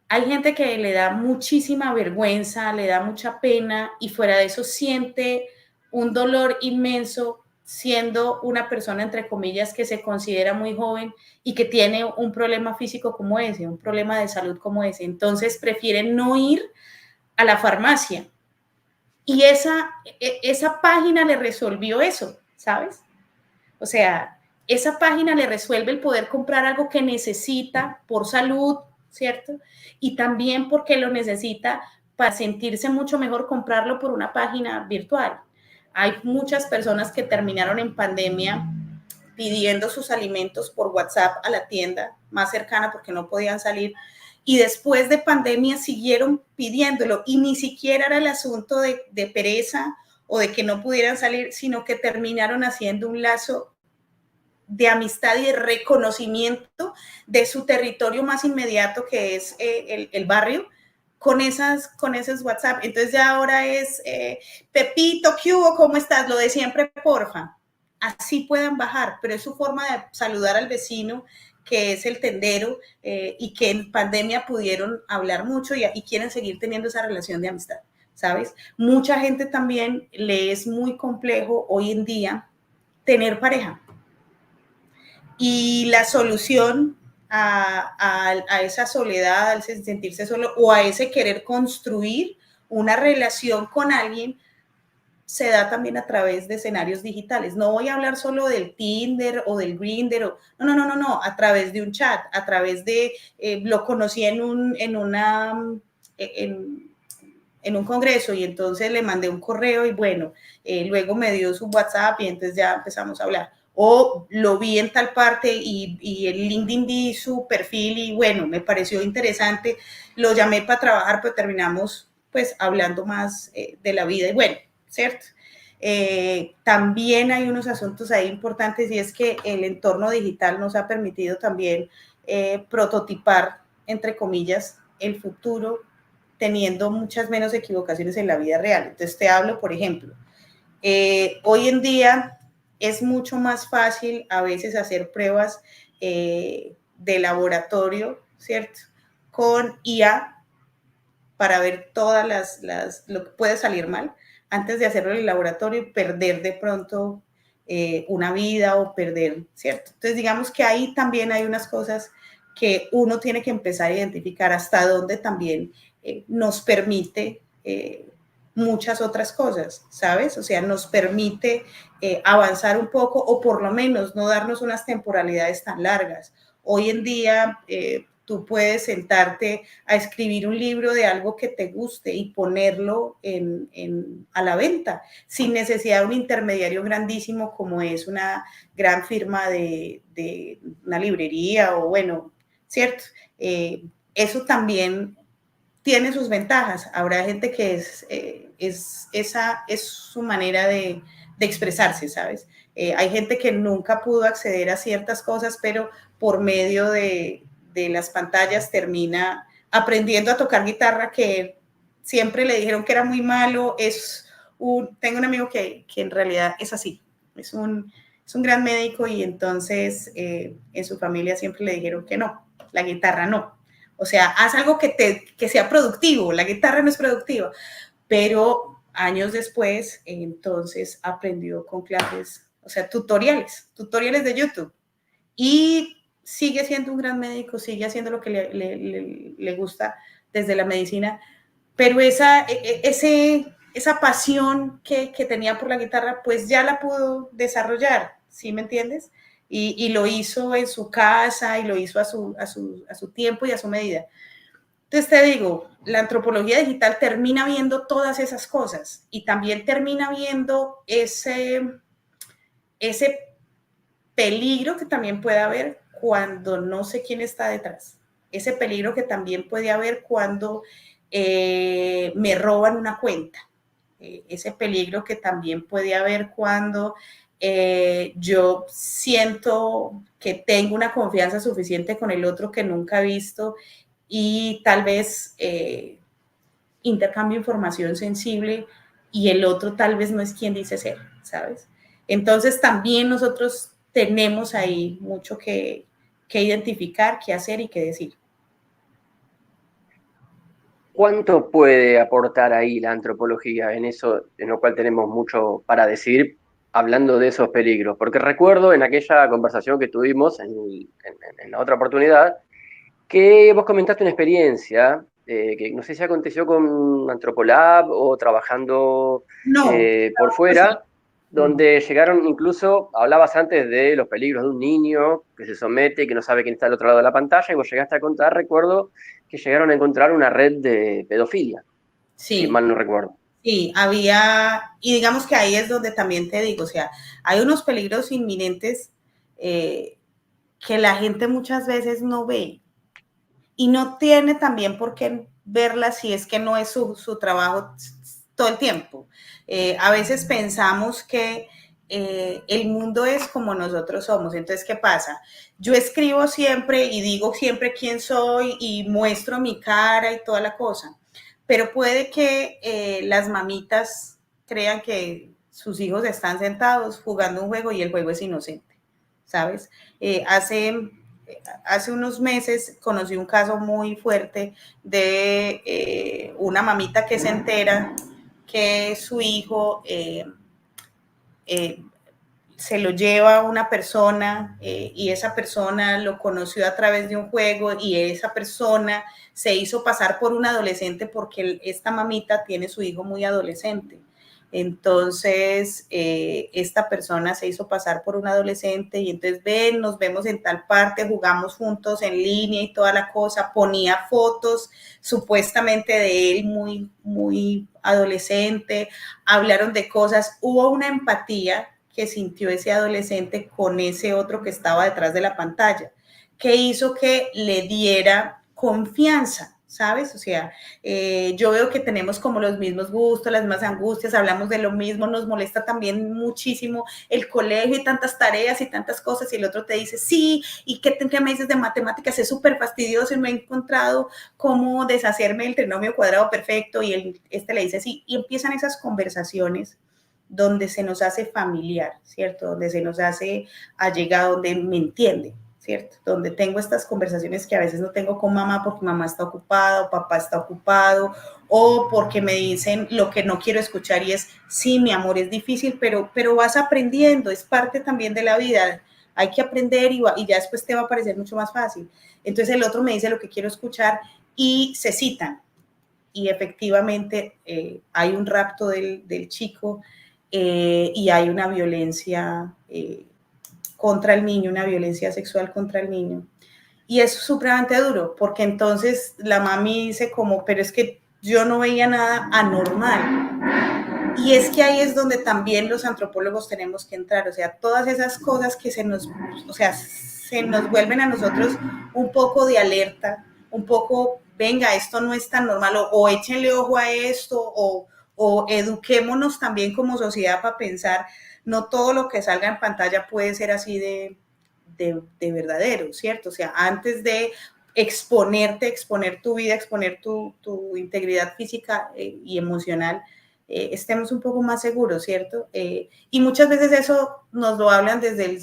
Hay gente que le da muchísima vergüenza, le da mucha pena, y fuera de eso siente un dolor inmenso siendo una persona, entre comillas, que se considera muy joven y que tiene un problema físico como ese, un problema de salud como ese. Entonces prefieren no ir a la farmacia. Y esa página le resolvió eso, ¿sabes? O sea, esa página le resuelve el poder comprar algo que necesita por salud, ¿cierto? Y también porque lo necesita para sentirse mucho mejor comprarlo por una página virtual. Hay muchas personas que terminaron en pandemia pidiendo sus alimentos por WhatsApp a la tienda más cercana porque no podían salir, y después de pandemia siguieron pidiéndolo, y ni siquiera era el asunto de pereza o de que no pudieran salir, sino que terminaron haciendo un lazo de amistad y de reconocimiento de su territorio más inmediato, que es el barrio, con esos WhatsApp. Entonces ya ahora es Pepito, ¿qué hubo? ¿Cómo estás? Lo de siempre, porfa. Así puedan bajar, pero es su forma de saludar al vecino, que es el tendero, y que en pandemia pudieron hablar mucho y quieren seguir teniendo esa relación de amistad, ¿sabes? Mucha gente también le es muy complejo hoy en día tener pareja. Y la solución a esa soledad, al sentirse solo o a ese querer construir una relación con alguien, se da también a través de escenarios digitales. No voy a hablar solo del Tinder o del Grindr, no, a través de un chat, a través de, lo conocí en un congreso y entonces le mandé un correo y bueno, luego me dio su WhatsApp y entonces ya empezamos a hablar. O lo vi en tal parte y el LinkedIn vi su perfil y bueno, me pareció interesante, lo llamé para trabajar, pero terminamos pues hablando más de la vida y bueno, ¿cierto? También hay unos asuntos ahí importantes, y es que el entorno digital nos ha permitido también prototipar, entre comillas, el futuro, teniendo muchas menos equivocaciones en la vida real. Entonces te hablo, por ejemplo, hoy en día es mucho más fácil a veces hacer pruebas de laboratorio, ¿cierto? Con IA para ver todas lo que puede salir mal antes de hacerlo en el laboratorio y perder de pronto una vida o perder, ¿cierto? Entonces digamos que ahí también hay unas cosas que uno tiene que empezar a identificar hasta dónde también nos permite muchas otras cosas, ¿sabes? O sea, nos permite avanzar un poco o por lo menos no darnos unas temporalidades tan largas. Hoy en día tú puedes sentarte a escribir un libro de algo que te guste y ponerlo a la venta sin necesidad de un intermediario grandísimo como es una gran firma de una librería o bueno, ¿cierto? Eso también tiene sus ventajas. Habrá gente que esa es su manera de expresarse, ¿sabes? Hay gente que nunca pudo acceder a ciertas cosas, pero por medio de las pantallas termina aprendiendo a tocar guitarra, que siempre le dijeron que era muy malo. Tengo un amigo que en realidad es así, es un gran médico y entonces en su familia siempre le dijeron que no, la guitarra no. O sea, haz algo que sea productivo, la guitarra no es productiva, pero años después, entonces aprendió con clases, o sea, tutoriales de YouTube, y sigue siendo un gran médico, sigue haciendo lo que le gusta desde la medicina, pero esa pasión que tenía por la guitarra, pues ya la pudo desarrollar, ¿sí me entiendes? Y lo hizo en su casa y lo hizo a su tiempo y a su medida. Entonces te digo, la antropología digital termina viendo todas esas cosas y también termina viendo ese peligro que también puede haber cuando no sé quién está detrás. Ese peligro que también puede haber cuando me roban una cuenta. Ese peligro que también puede haber cuando yo siento que tengo una confianza suficiente con el otro que nunca he visto y tal vez intercambio información sensible y el otro tal vez no es quien dice ser, ¿sabes? Entonces también nosotros tenemos ahí mucho que identificar, qué hacer y qué decir. ¿Cuánto puede aportar ahí la antropología en eso, en lo cual tenemos mucho para decir, hablando de esos peligros? Porque recuerdo en aquella conversación que tuvimos en la otra oportunidad, que vos comentaste una experiencia que no sé si aconteció con Antropolab o trabajando No, por sí, fuera. donde llegaron incluso, hablabas antes de los peligros de un niño que se somete, que no sabe quién está al otro lado de la pantalla, y vos llegaste a contar, recuerdo, que llegaron a encontrar una red de pedofilia, si Sí, mal no recuerdo. sí, había, y digamos que ahí es donde también te digo, o sea, hay unos peligros inminentes que la gente muchas veces no ve y no tiene también por qué verla si es que no es su trabajo todo el tiempo. A veces pensamos que el mundo es como nosotros somos. Entonces, ¿qué pasa? Yo escribo siempre y digo siempre quién soy y muestro mi cara y toda la cosa, pero puede que las mamitas crean que sus hijos están sentados jugando un juego y el juego es inocente, ¿sabes? Hace unos meses conocí un caso muy fuerte de una mamita que se entera que su hijo eh, se lo lleva una persona y esa persona lo conoció a través de un juego y esa persona se hizo pasar por un adolescente porque esta mamita tiene su hijo muy adolescente. Entonces, esta persona se hizo pasar por un adolescente y entonces ven, nos vemos en tal parte, jugamos juntos en línea y toda la cosa, ponía fotos supuestamente de él muy, muy adolescente, hablaron de cosas, hubo una empatía que sintió ese adolescente con ese otro que estaba detrás de la pantalla, que hizo que le diera confianza, ¿sabes? O sea, yo veo que tenemos como los mismos gustos, las mismas angustias, hablamos de lo mismo, nos molesta también muchísimo el colegio y tantas tareas y tantas cosas, y el otro te dice, sí, ¿y qué me dices de matemáticas? Es súper fastidioso y no he encontrado cómo deshacerme del trinomio cuadrado perfecto, y este le dice sí, y empiezan esas conversaciones donde se nos hace familiar, ¿cierto? Donde se nos hace allegado, donde me entiende, ¿cierto? Donde tengo estas conversaciones que a veces no tengo con mamá porque mamá está ocupada o papá está ocupado, o porque me dicen lo que no quiero escuchar y es, sí, mi amor, es difícil, pero vas aprendiendo, es parte también de la vida, hay que aprender y ya después te va a parecer mucho más fácil. Entonces el otro me dice lo que quiero escuchar y se citan. Y efectivamente hay un rapto del chico y hay una violencia contra el niño, una violencia sexual contra el niño. Y es supremamente duro, porque entonces la mami dice como, pero es que yo no veía nada anormal. Y es que ahí es donde también los antropólogos tenemos que entrar, o sea, todas esas cosas que o sea, se nos vuelven a nosotros un poco de alerta, un poco, venga, esto no es tan normal, o échenle ojo a esto, o eduquémonos también como sociedad para pensar, no todo lo que salga en pantalla puede ser así de verdadero, ¿cierto? O sea, antes de exponerte, exponer tu vida, exponer tu integridad física y emocional, estemos un poco más seguros, ¿cierto? Y muchas veces eso nos lo hablan desde el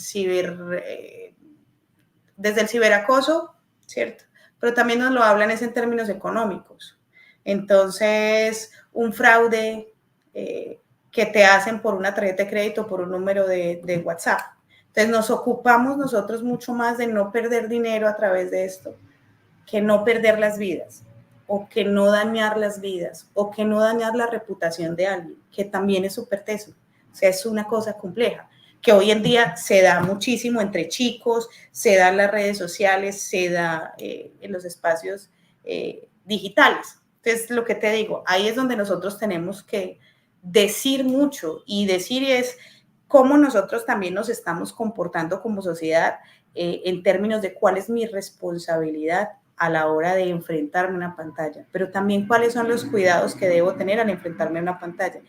ciberacoso, ¿cierto? Pero también nos lo hablan es en términos económicos. Entonces, un fraude que te hacen por una tarjeta de crédito, por un número de WhatsApp. Entonces, nos ocupamos nosotros mucho más de no perder dinero a través de esto, que no perder las vidas, o que no dañar las vidas, o que no dañar la reputación de alguien, que también es súper teso. O sea, es una cosa compleja, que hoy en día se da muchísimo entre chicos, se da en las redes sociales, se da en los espacios digitales. Entonces, lo que te digo, ahí es donde nosotros tenemos que decir mucho, y decir es cómo nosotros también nos estamos comportando como sociedad en términos de cuál es mi responsabilidad a la hora de enfrentarme a una pantalla, pero también cuáles son los cuidados que debo tener al enfrentarme a una pantalla.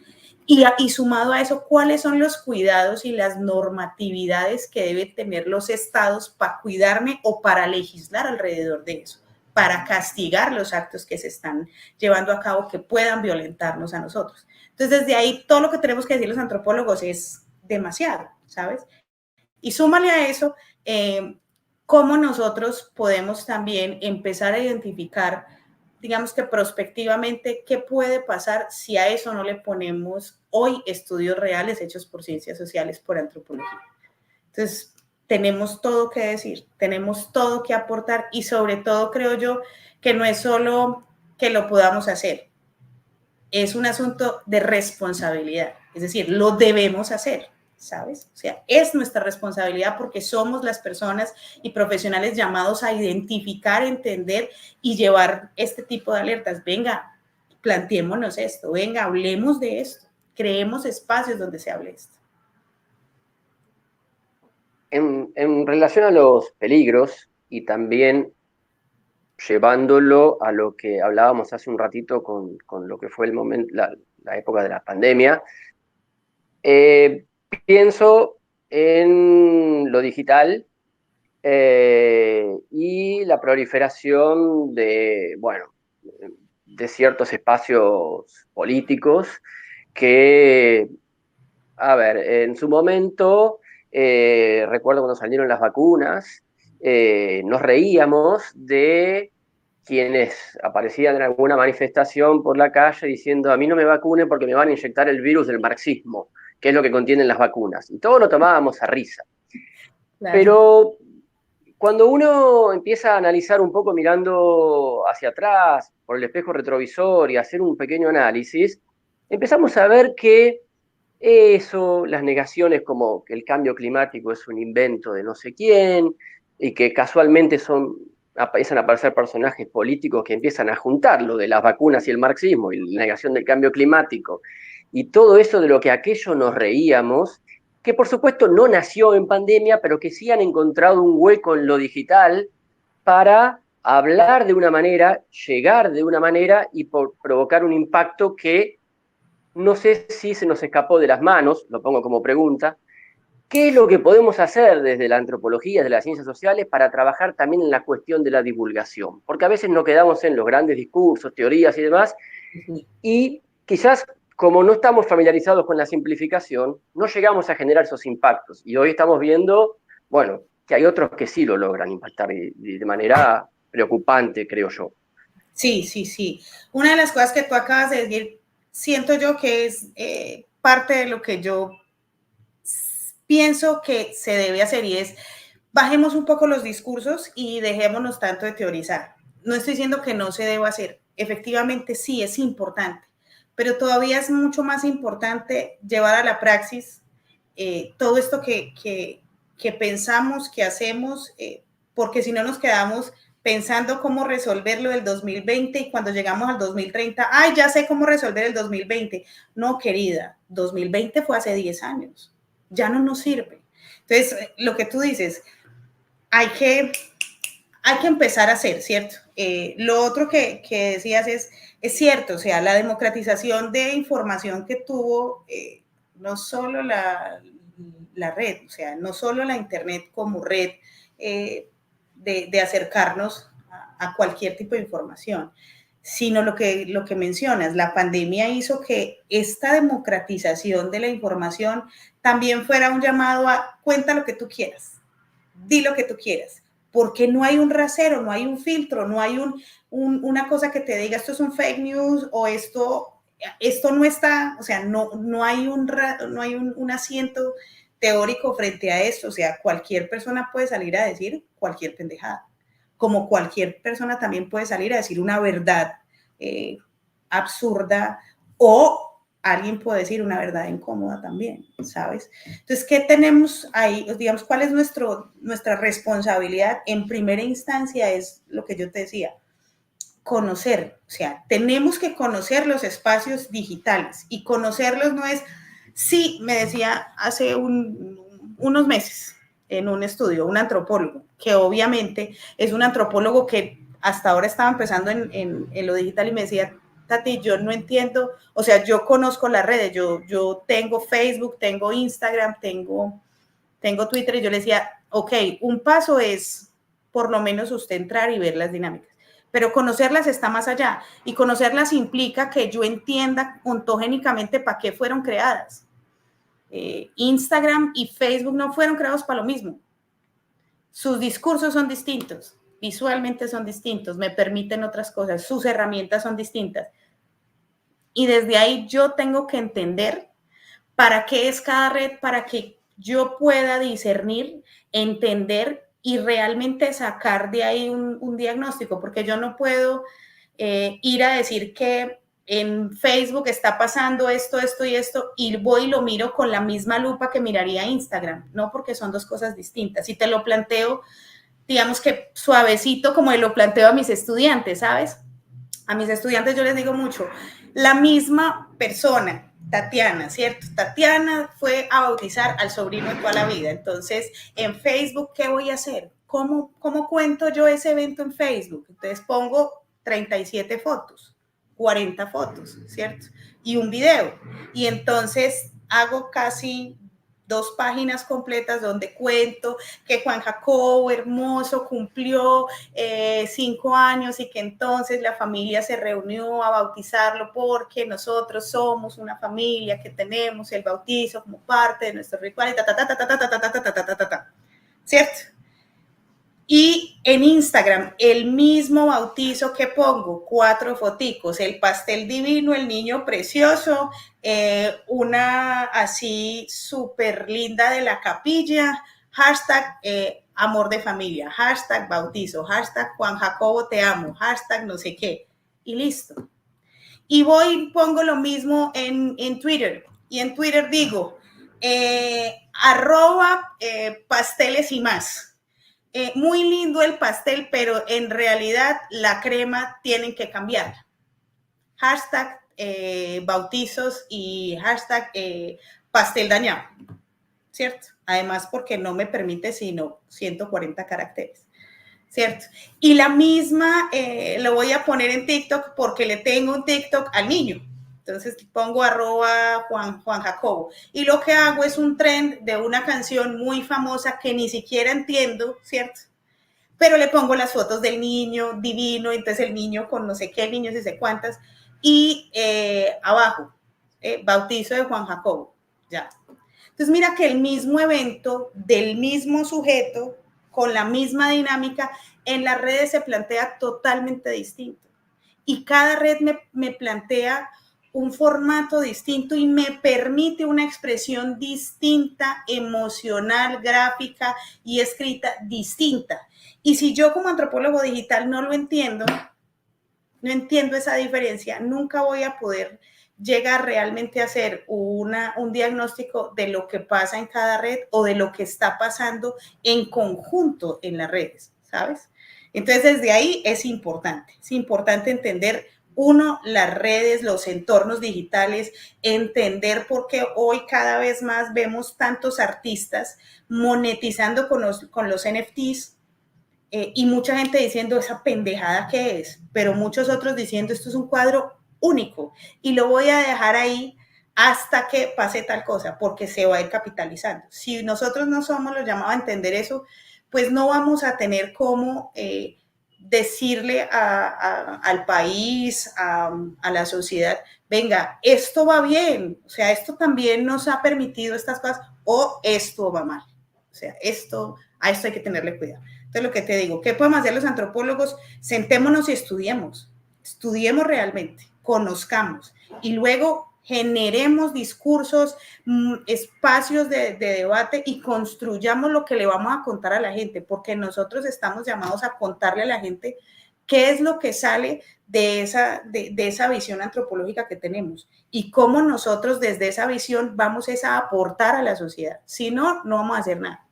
Y sumado a eso, cuáles son los cuidados y las normatividades que deben tener los estados para cuidarme o para legislar alrededor de eso, para castigar los actos que se están llevando a cabo que puedan violentarnos a nosotros. Entonces, desde ahí, todo lo que tenemos que decir los antropólogos es demasiado, ¿sabes? Y súmale a eso, cómo nosotros podemos también empezar a identificar, digamos que prospectivamente, qué puede pasar si a eso no le ponemos hoy estudios reales hechos por ciencias sociales, por antropología. Entonces, tenemos todo que decir, tenemos todo que aportar, y sobre todo creo yo que no es solo que lo podamos hacer, es un asunto de responsabilidad, es decir, lo debemos hacer, ¿sabes? O sea, es nuestra responsabilidad porque somos las personas y profesionales llamados a identificar, entender y llevar este tipo de alertas. Venga, planteémonos esto, venga, hablemos de esto, creemos espacios donde se hable esto. En relación a los peligros y también llevándolo a lo que hablábamos hace un ratito con lo que fue el momento, la época de la pandemia, eh, pienso en lo digital y la proliferación de, bueno, de ciertos espacios políticos que, a ver, en su momento, recuerdo cuando salieron las vacunas, nos reíamos de quienes aparecían en alguna manifestación por la calle diciendo a mí no me vacunen porque me van a inyectar el virus del marxismo, que es lo que contienen las vacunas. Y todos lo tomábamos a risa. Claro. Pero cuando uno empieza a analizar un poco mirando hacia atrás, por el espejo retrovisor y hacer un pequeño análisis, empezamos a ver que eso, las negaciones como que el cambio climático es un invento de no sé quién, y que casualmente empiezan a aparecer personajes políticos que empiezan a juntar lo de las vacunas y el marxismo y la negación del cambio climático, y todo eso de lo que aquello nos reíamos, que por supuesto no nació en pandemia, pero que sí han encontrado un hueco en lo digital para hablar de una manera, llegar de una manera y provocar un impacto que no sé si se nos escapó de las manos, lo pongo como pregunta. ¿Qué es lo que podemos hacer desde la antropología, desde las ciencias sociales, para trabajar también en la cuestión de la divulgación? Porque a veces nos quedamos en los grandes discursos, teorías y demás, y quizás como no estamos familiarizados con la simplificación, no llegamos a generar esos impactos. Y hoy estamos viendo, bueno, que hay otros que sí lo logran impactar de manera preocupante, creo yo. Sí, sí, sí. Una de las cosas que tú acabas de decir, siento yo que es parte de lo que yo pienso que se debe hacer y es bajemos un poco los discursos y dejémonos tanto de teorizar. No estoy diciendo que no se deba hacer, efectivamente sí es importante, pero todavía es mucho más importante llevar a la praxis todo esto que pensamos, que hacemos, porque si no nos quedamos pensando cómo resolver lo del 2020 y cuando llegamos al 2030, ay, ya sé cómo resolver el 2020. No, querida, 2020 fue hace 10 años, ya no nos sirve. Entonces, lo que tú dices, hay que, hay que empezar a hacer, ¿cierto? Lo otro que decías es cierto, o sea, la democratización de información que tuvo no solo la red, o sea, no solo la Internet como red de acercarnos a cualquier tipo de información, sino lo que mencionas, la pandemia hizo que esta democratización de la información también fuera un llamado a cuenta lo que tú quieras, di lo que tú quieras, porque no hay un rasero, no hay un filtro, no hay una cosa que te diga esto es un fake news o esto no está, o sea, no hay un asiento teórico frente a esto, o sea, cualquier persona puede salir a decir cualquier pendejada, como cualquier persona también puede salir a decir una verdad eh, absurda o alguien puede decir una verdad incómoda también, ¿sabes? Entonces, ¿qué tenemos ahí? Digamos, ¿cuál es nuestra responsabilidad? En primera instancia es lo que yo te decía, conocer, o sea, tenemos que conocer los espacios digitales y conocerlos no es, sí, me decía hace unos meses en un estudio, un antropólogo, que obviamente es un antropólogo que hasta ahora estaba empezando en lo digital y me decía, Tati, yo no entiendo, o sea, yo conozco las redes, yo tengo Facebook, tengo Instagram, tengo Twitter y yo le decía, ok, un paso es por lo menos usted entrar y ver las dinámicas. Pero conocerlas está más allá y conocerlas implica que yo entienda ontogénicamente para qué fueron creadas. Instagram y Facebook no fueron creados para lo mismo. Sus discursos son distintos, visualmente son distintos, me permiten otras cosas, sus herramientas son distintas. Y desde ahí yo tengo que entender para qué es cada red, para que yo pueda discernir, entender y realmente sacar de ahí un diagnóstico, porque yo no puedo ir a decir que en Facebook está pasando esto, esto y esto, y voy y lo miro con la misma lupa que miraría Instagram, no, porque son dos cosas distintas. Y te lo planteo, digamos que suavecito, como lo planteo a mis estudiantes, ¿sabes? A mis estudiantes yo les digo mucho, la misma persona, Tatiana, ¿cierto? Tatiana fue a bautizar al sobrino de toda la vida. Entonces, en Facebook, ¿qué voy a hacer? ¿Cómo cuento yo ese evento en Facebook? Entonces pongo 37 fotos, 40 fotos, ¿cierto? Y un video. Y entonces hago casi 2 páginas completas donde cuento que Juan Jacobo, hermoso, cumplió 5 años y que entonces la familia se reunió a bautizarlo porque nosotros somos una familia que tenemos el bautizo como parte de nuestro ritual, ¿cierto? Y en Instagram, el mismo bautizo que pongo, 4 foticos, el pastel divino, el niño precioso, una así súper linda de la capilla, hashtag amor de familia, hashtag bautizo, hashtag Juan Jacobo te amo, hashtag no sé qué, y listo. Y voy y pongo lo mismo en Twitter, y en Twitter digo, @pasteles y más. Muy lindo el pastel, pero en realidad la crema tienen que cambiar. Hashtag bautizos y hashtag pastel dañado, ¿cierto? Además porque no me permite sino 140 caracteres, ¿cierto? Y la misma lo voy a poner en TikTok porque le tengo un TikTok al niño. Entonces pongo @Juan Jacobo. Y lo que hago es un trend de una canción muy famosa que ni siquiera entiendo, ¿cierto? Pero le pongo las fotos del niño divino, entonces el niño con no sé qué, el niño no sé cuántas, y abajo, bautizo de Juan Jacobo, ya. Entonces mira que el mismo evento del mismo sujeto, con la misma dinámica, en las redes se plantea totalmente distinto. Y cada red me plantea un formato distinto y me permite una expresión distinta, emocional, gráfica y escrita distinta. Y si yo como antropólogo digital no lo entiendo, no entiendo esa diferencia, nunca voy a poder llegar realmente a hacer un diagnóstico de lo que pasa en cada red o de lo que está pasando en conjunto en las redes, ¿sabes? Entonces, desde ahí es importante entender, uno, las redes, los entornos digitales, entender por qué hoy cada vez más vemos tantos artistas monetizando con los NFTs, y mucha gente diciendo esa pendejada que es, pero muchos otros diciendo esto es un cuadro único y lo voy a dejar ahí hasta que pase tal cosa, porque se va a ir capitalizando. Si nosotros no somos los llamados a entender eso, pues no vamos a tener cómo decirle al país, a la sociedad, venga, esto va bien, o sea, esto también nos ha permitido estas cosas, o esto va mal, o sea, a esto hay que tenerle cuidado. Entonces, lo que te digo, ¿qué podemos hacer los antropólogos? Sentémonos y estudiemos realmente, conozcamos y luego generemos discursos, espacios de debate y construyamos lo que le vamos a contar a la gente, porque nosotros estamos llamados a contarle a la gente qué es lo que sale de esa visión antropológica que tenemos y cómo nosotros desde esa visión vamos a aportar a la sociedad. Si no, no vamos a hacer nada.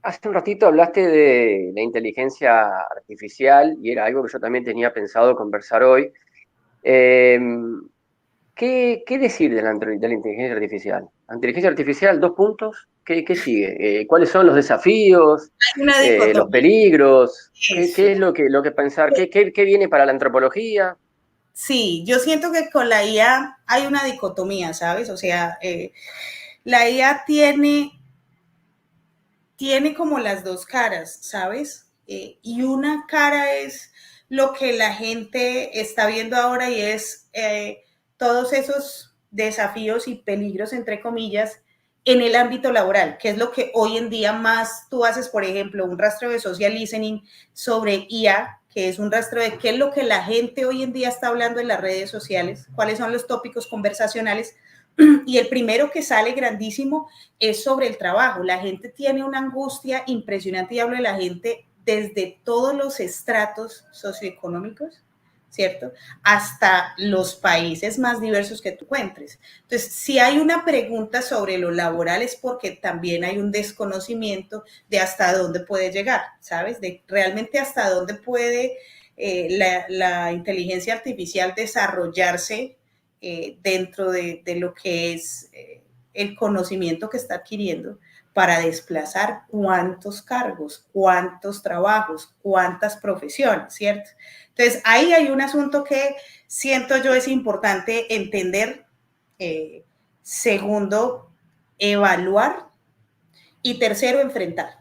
Hace un ratito hablaste de la inteligencia artificial y era algo que yo también tenía pensado conversar hoy. ¿Qué decir de la inteligencia artificial? La inteligencia artificial, 2 puntos, ¿qué sigue? ¿Cuáles son los desafíos, Hay una los dicotomía. peligros? Eso. ¿Qué es lo que pensar? ¿Qué viene para la antropología? Sí, yo siento que con la IA hay una dicotomía, ¿sabes? O sea, la IA tiene como las dos caras, ¿sabes? Y una cara es lo que la gente está viendo ahora y es todos esos desafíos y peligros, entre comillas, en el ámbito laboral, que es lo que hoy en día más tú haces, por ejemplo, un rastreo de social listening sobre IA, que es un rastreo de qué es lo que la gente hoy en día está hablando en las redes sociales, cuáles son los tópicos conversacionales. Y el primero que sale grandísimo es sobre el trabajo. La gente tiene una angustia impresionante y hablo de la gente desde todos los estratos socioeconómicos, ¿cierto? Hasta los países más diversos que tú encuentres. Entonces, si hay una pregunta sobre lo laboral es porque también hay un desconocimiento de hasta dónde puede llegar, ¿sabes? De realmente hasta dónde puede la inteligencia artificial desarrollarse dentro de lo que es el conocimiento que está adquiriendo para desplazar cuántos cargos, cuántos trabajos, cuántas profesiones, ¿cierto? Entonces, ahí hay un asunto que siento yo es importante entender. Segundo, evaluar. Y tercero, enfrentar,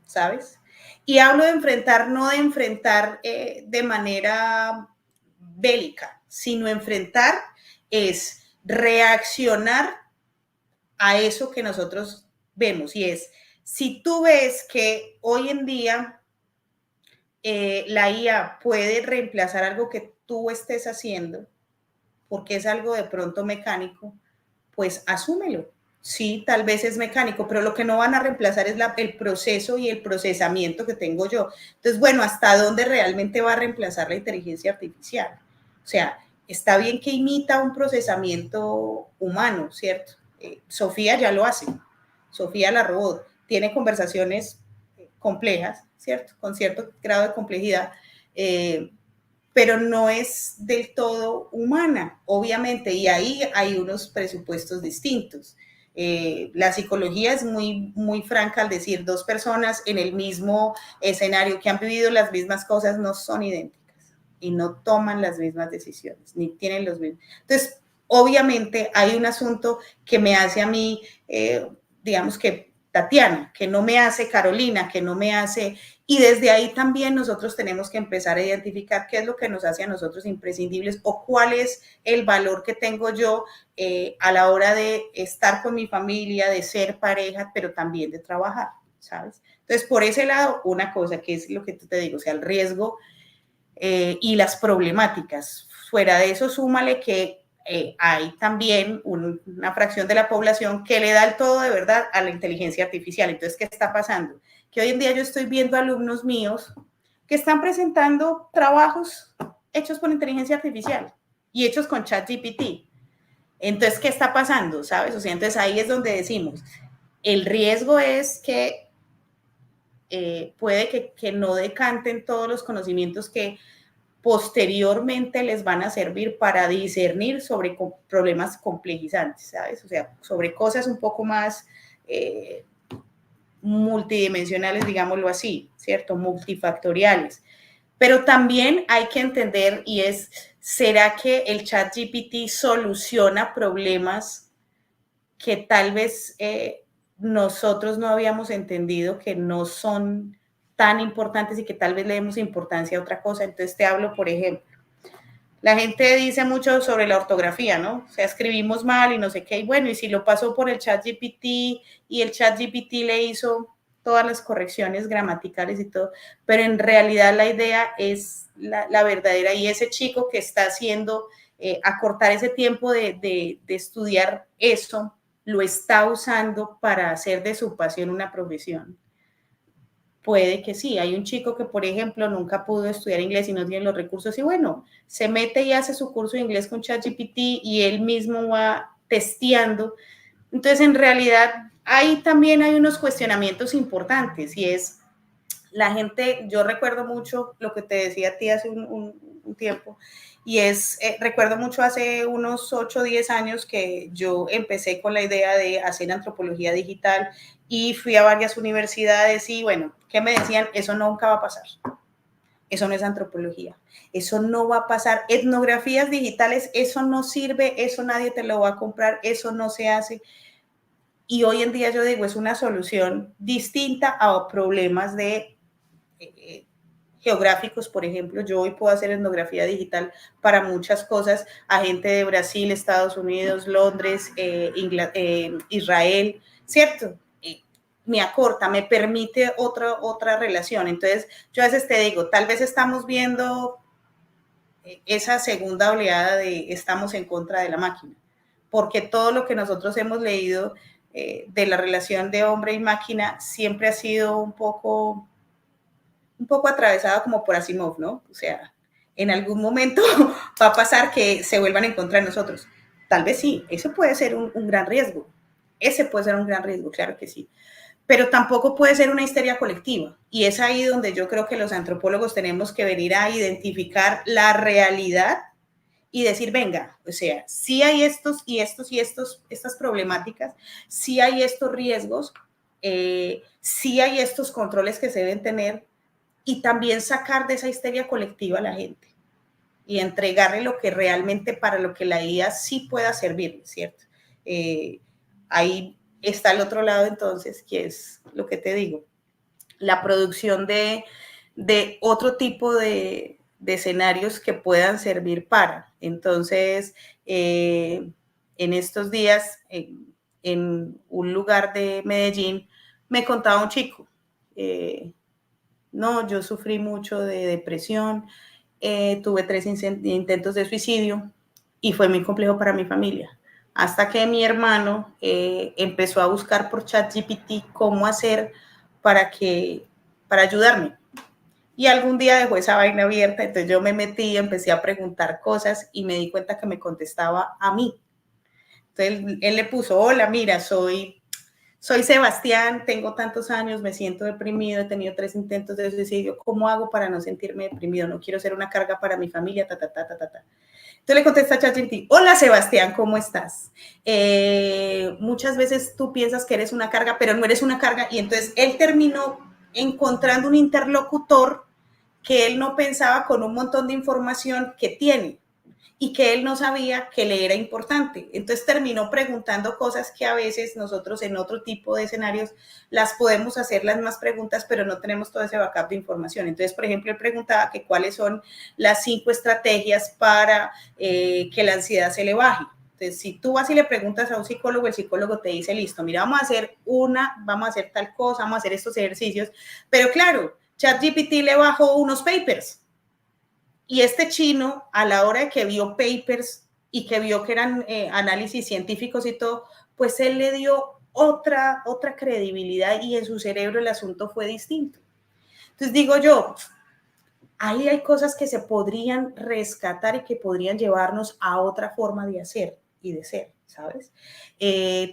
¿sabes? Y hablo de enfrentar, no de enfrentar de manera bélica, sino enfrentar es reaccionar a eso que nosotros vemos. Y es, si tú ves que hoy en día la IA puede reemplazar algo que tú estés haciendo, porque es algo de pronto mecánico, pues asúmelo. Sí, tal vez es mecánico, pero lo que no van a reemplazar es el proceso y el procesamiento que tengo yo. Entonces, bueno, ¿hasta dónde realmente va a reemplazar la inteligencia artificial? O sea, está bien que imita un procesamiento humano, ¿cierto? Sofía ya lo hace. Sofía la robot tiene conversaciones complejas, ¿cierto? Con cierto grado de complejidad. Pero no es del todo humana, obviamente, y ahí hay unos presupuestos distintos. La psicología es muy franca al decir dos personas en el mismo escenario que han vivido las mismas cosas no son idénticas y no toman las mismas decisiones, ni tienen los mismos. Entonces, obviamente hay un asunto que me hace a mí, digamos que Tatiana, que no me hace Carolina, que no me hace. Y desde ahí también nosotros tenemos que empezar a identificar qué es lo que nos hace a nosotros imprescindibles o cuál es el valor que tengo yo a la hora de estar con mi familia, de ser pareja, pero también de trabajar, ¿sabes? Entonces, por ese lado, una cosa que es lo que te digo, o sea, el riesgo y las problemáticas. Fuera de eso, súmale que hay también una fracción de la población que le da el todo de verdad a la inteligencia artificial. Entonces, ¿qué está pasando? Que hoy en día yo estoy viendo alumnos míos que están presentando trabajos hechos con inteligencia artificial y hechos con ChatGPT. Entonces, ¿qué está pasando? ¿Sabes? O sea, entonces ahí es donde decimos, el riesgo es que puede que no decanten todos los conocimientos que posteriormente les van a servir para discernir sobre problemas complejizantes, ¿sabes? O sea, sobre cosas un poco más multidimensionales, digámoslo así, ¿cierto? Multifactoriales. Pero también hay que entender y es, ¿será que el ChatGPT soluciona problemas que tal vez nosotros no habíamos entendido que no son tan importantes y que tal vez le demos importancia a otra cosa? Entonces te hablo, por ejemplo, la gente dice mucho sobre la ortografía, ¿no? O sea, escribimos mal y no sé qué, y bueno, y si lo pasó por el ChatGPT y el ChatGPT le hizo todas las correcciones gramaticales y todo, pero en realidad la idea es la verdadera, y ese chico que está haciendo acortar ese tiempo de estudiar eso, lo está usando para hacer de su pasión una profesión. Puede que sí. Hay un chico que, por ejemplo, nunca pudo estudiar inglés y no tiene los recursos y bueno, se mete y hace su curso de inglés con ChatGPT y él mismo va testeando. Entonces, en realidad, ahí también hay unos cuestionamientos importantes y es la gente, yo recuerdo mucho lo que te decía a ti hace un tiempo, y es, recuerdo mucho hace unos 8 o 10 años que yo empecé con la idea de hacer antropología digital y fui a varias universidades y bueno, ¿qué me decían? Eso nunca va a pasar. Eso no es antropología, eso no va a pasar. Etnografías digitales, eso no sirve, eso nadie te lo va a comprar, eso no se hace. Y hoy en día yo digo, es una solución distinta a problemas de geográficos, por ejemplo. Yo hoy puedo hacer etnografía digital para muchas cosas, a gente de Brasil, Estados Unidos, Londres, Israel, ¿cierto? Me acorta, me permite otra relación. Entonces, yo a veces te digo, tal vez estamos viendo esa segunda oleada de estamos en contra de la máquina, porque todo lo que nosotros hemos leído de la relación de hombre y máquina siempre ha sido un poco atravesado como por Asimov, ¿no? O sea, en algún momento va a pasar que se vuelvan en contra de nosotros. Tal vez sí, eso puede ser un gran riesgo. Ese puede ser un gran riesgo, claro que sí. Pero tampoco puede ser una histeria colectiva. Y es ahí donde yo creo que los antropólogos tenemos que venir a identificar la realidad y decir, venga, o sea, sí hay estos y estos y estas problemáticas, sí hay estos riesgos, sí hay estos controles que se deben tener, y también sacar de esa histeria colectiva a la gente y entregarle lo que realmente para lo que la IA sí pueda servir, ¿cierto? Ahí está el otro lado entonces, que es lo que te digo, la producción de otro tipo de escenarios que puedan servir para. Entonces, en estos días, en un lugar de Medellín, me contaba un chico, no, yo sufrí mucho de depresión, tuve 3 intentos de suicidio y fue muy complejo para mi familia. Hasta que mi hermano empezó a buscar por ChatGPT cómo hacer para, para ayudarme. Y algún día dejó esa vaina abierta, entonces yo me metí, empecé a preguntar cosas y me di cuenta que me contestaba a mí. Entonces él le puso, hola, mira, soy Sebastián, tengo tantos años, me siento deprimido, he tenido 3 intentos de suicidio, ¿cómo hago para no sentirme deprimido? No quiero ser una carga para mi familia, ta, ta, ta, ta, ta, ta. Entonces le contesta a ChatGPT, hola Sebastián, ¿cómo estás? Muchas veces tú piensas que eres una carga, pero no eres una carga, y entonces él terminó encontrando un interlocutor que él no pensaba con un montón de información que tiene y que él no sabía que le era importante. Entonces terminó preguntando cosas que a veces nosotros en otro tipo de escenarios las podemos hacer las más preguntas, pero no tenemos todo ese backup de información. Entonces, por ejemplo, él preguntaba que cuáles son las 5 estrategias para que la ansiedad se le baje. Entonces, si tú vas y le preguntas a un psicólogo, el psicólogo te dice, listo, mira, vamos a hacer tal cosa, vamos a hacer estos ejercicios, pero claro, ChatGPT le bajó unos papers. Y este chino, a la hora de que vio papers y que vio que eran análisis científicos y todo, pues él le dio otra credibilidad y en su cerebro el asunto fue distinto. Entonces digo yo, ahí hay cosas que se podrían rescatar y que podrían llevarnos a otra forma de hacer y de ser, ¿sabes?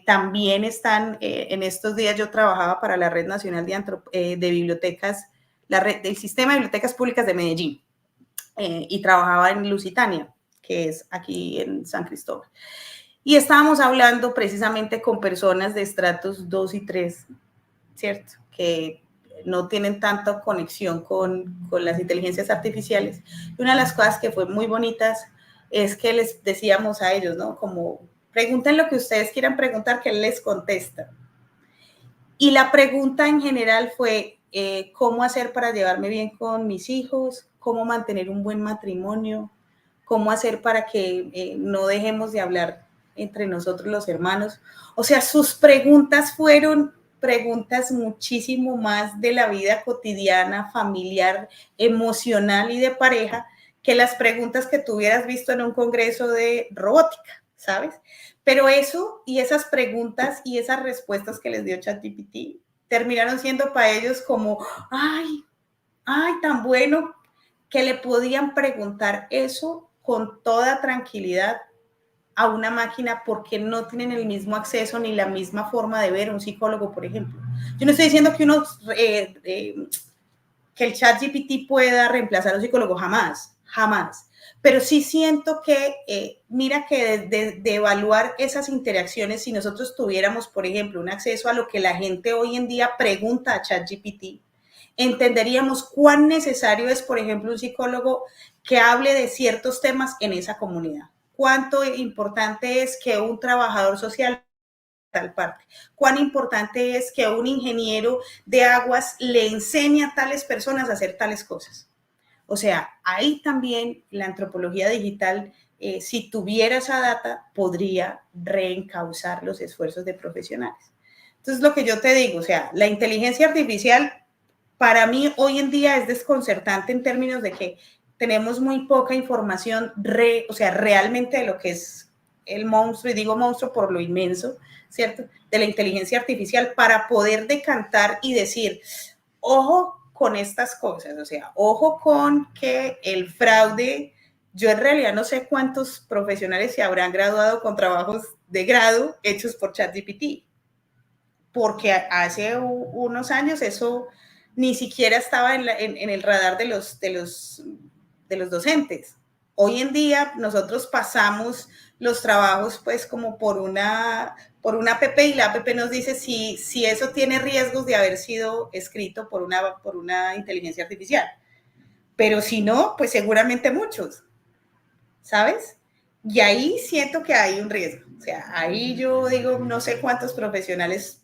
También están, en estos días yo trabajaba para la Red Nacional de Bibliotecas, la red del Sistema de Bibliotecas Públicas de Medellín. Y trabajaba en Lusitania, que es aquí en San Cristóbal. Y estábamos hablando precisamente con personas de estratos 2 y 3, ¿cierto? Que no tienen tanta conexión con las inteligencias artificiales. Y una de las cosas que fue muy bonitas es que les decíamos a ellos, ¿no? Como, pregunten lo que ustedes quieran preguntar, que él les contesta. Y la pregunta en general fue, ¿cómo hacer para llevarme bien con mis hijos? ¿Cómo mantener un buen matrimonio? ¿Cómo hacer para que no dejemos de hablar entre nosotros los hermanos? O sea, sus preguntas fueron preguntas muchísimo más de la vida cotidiana, familiar, emocional y de pareja que las preguntas que tú hubieras visto en un congreso de robótica, ¿sabes? Pero eso y esas preguntas y esas respuestas que les dio ChatGPT terminaron siendo para ellos como, ay, tan bueno que le podían preguntar eso con toda tranquilidad a una máquina porque no tienen el mismo acceso ni la misma forma de ver un psicólogo, por ejemplo. Yo no estoy diciendo que el ChatGPT pueda reemplazar a un psicólogo, jamás, jamás. Pero sí siento que, mira que de evaluar esas interacciones, si nosotros tuviéramos, por ejemplo, un acceso a lo que la gente hoy en día pregunta a ChatGPT, entenderíamos cuán necesario es, por ejemplo, un psicólogo que hable de ciertos temas en esa comunidad. Cuánto importante es que un trabajador social tal parte. Cuán importante es que un ingeniero de aguas le enseñe a tales personas a hacer tales cosas. O sea, ahí también la antropología digital, si tuviera esa data, podría reencauzar los esfuerzos de profesionales. Entonces, lo que yo te digo, o sea, la inteligencia artificial para mí hoy en día es desconcertante en términos de que tenemos muy poca información, o sea, realmente de lo que es el monstruo, y digo monstruo por lo inmenso, ¿cierto? De la inteligencia artificial para poder decantar y decir, ojo con estas cosas, o sea, ojo con que el fraude, yo en realidad no sé cuántos profesionales se habrán graduado con trabajos de grado hechos por ChatGPT, porque hace unos años eso ni siquiera estaba en el radar de los docentes. Hoy en día nosotros pasamos los trabajos pues como por una app y la app nos dice si eso tiene riesgos de haber sido escrito por una inteligencia artificial. Pero si no, pues seguramente muchos, ¿sabes? Y ahí siento que hay un riesgo. O sea, ahí yo digo, no sé cuántos profesionales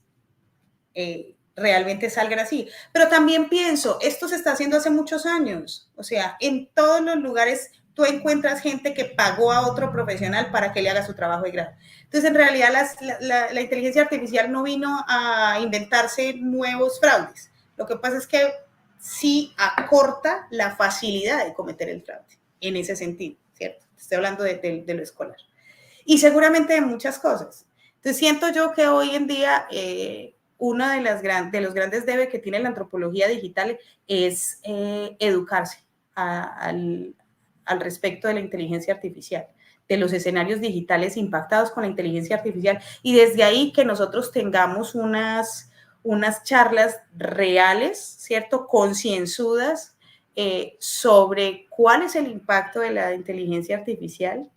realmente salgan así. Pero también pienso, esto se está haciendo hace muchos años. O sea, en todos los lugares tú encuentras gente que pagó a otro profesional para que le haga su trabajo de grado. Entonces, en realidad, la inteligencia artificial no vino a inventarse nuevos fraudes. Lo que pasa es que sí acorta la facilidad de cometer el fraude, en ese sentido, ¿cierto? Estoy hablando de lo escolar. Y seguramente de muchas cosas. Entonces, siento yo que hoy en día uno de los grandes debes que tiene la antropología digital es educarse al respecto de la inteligencia artificial, de los escenarios digitales impactados con la inteligencia artificial, y desde ahí que nosotros tengamos unas charlas reales, ¿cierto? Concienzudas sobre cuál es el impacto de la inteligencia artificial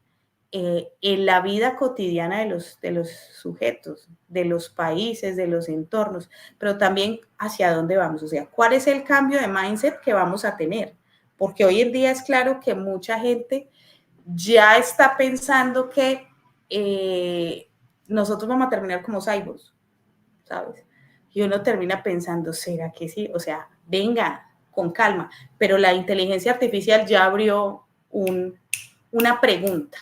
en la vida cotidiana de los sujetos, de los países, de los entornos, pero también hacia dónde vamos, o sea, cuál es el cambio de mindset que vamos a tener, porque hoy en día es claro que mucha gente ya está pensando que nosotros vamos a terminar como cyborgs, ¿sabes? Y uno termina pensando, ¿será que sí? O sea, venga, con calma, pero la inteligencia artificial ya abrió una pregunta.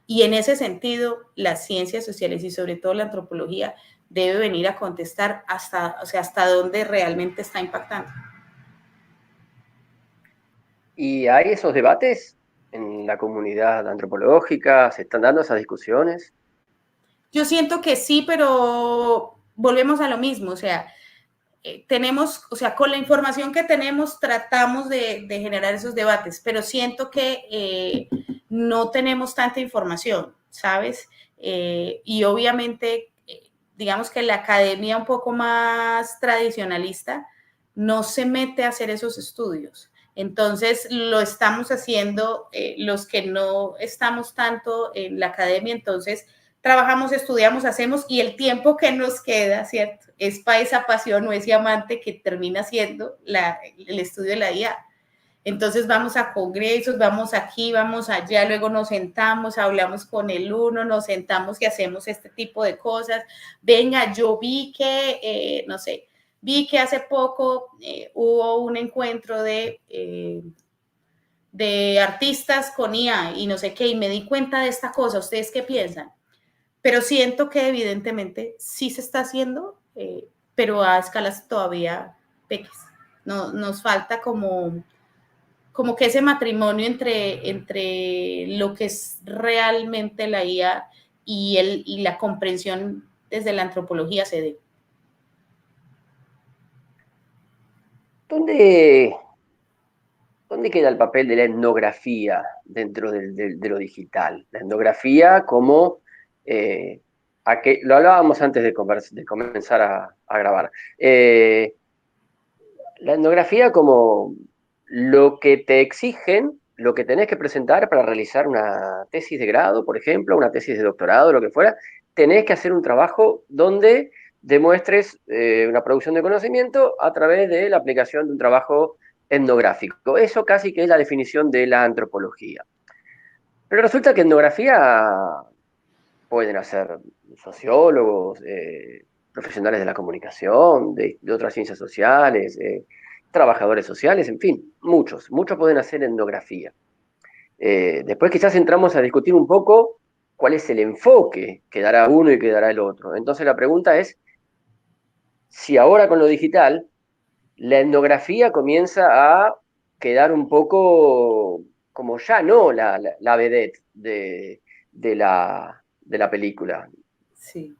Y en ese sentido, las ciencias sociales y sobre todo la antropología debe venir a contestar hasta dónde realmente está impactando. ¿Y hay esos debates en la comunidad antropológica? ¿Se están dando esas discusiones? Yo siento que sí, pero volvemos a lo mismo, o sea, tenemos, o sea, con la información que tenemos tratamos de generar esos debates, pero siento que no tenemos tanta información, ¿sabes? Y obviamente, digamos que la academia un poco más tradicionalista no se mete a hacer esos estudios. Entonces, lo estamos haciendo los que no estamos tanto en la academia, entonces trabajamos, estudiamos, hacemos y el tiempo que nos queda, ¿cierto? Es para esa pasión o ese amante que termina siendo el estudio de la IA. Entonces vamos a congresos, vamos aquí, vamos allá, luego nos sentamos, hablamos con el uno, nos sentamos y hacemos este tipo de cosas. Venga, yo vi que, no sé, vi que hace poco hubo un encuentro de artistas con IA y no sé qué, y me di cuenta de esta cosa. ¿Ustedes qué piensan? Pero siento que evidentemente sí se está haciendo, pero a escalas todavía pequeñas. No, nos falta como que ese matrimonio entre lo que es realmente la IA y la comprensión desde la antropología se dé. ¿Dónde, dónde queda el papel de la etnografía dentro de lo digital? La etnografía como, lo hablábamos antes de comenzar a grabar, la etnografía como lo que te exigen, lo que tenés que presentar para realizar una tesis de grado, por ejemplo, una tesis de doctorado, lo que fuera, tenés que hacer un trabajo donde demuestres una producción de conocimiento a través de la aplicación de un trabajo etnográfico. Eso casi que es la definición de la antropología. Pero resulta que etnografía pueden hacer sociólogos, profesionales de la comunicación, de otras ciencias sociales, trabajadores sociales, en fin, muchos pueden hacer etnografía. Después quizás entramos a discutir un poco cuál es el enfoque que dará uno y que dará el otro. Entonces la pregunta es si ahora con lo digital la etnografía comienza a quedar un poco como ya no la vedette de la película. Sí.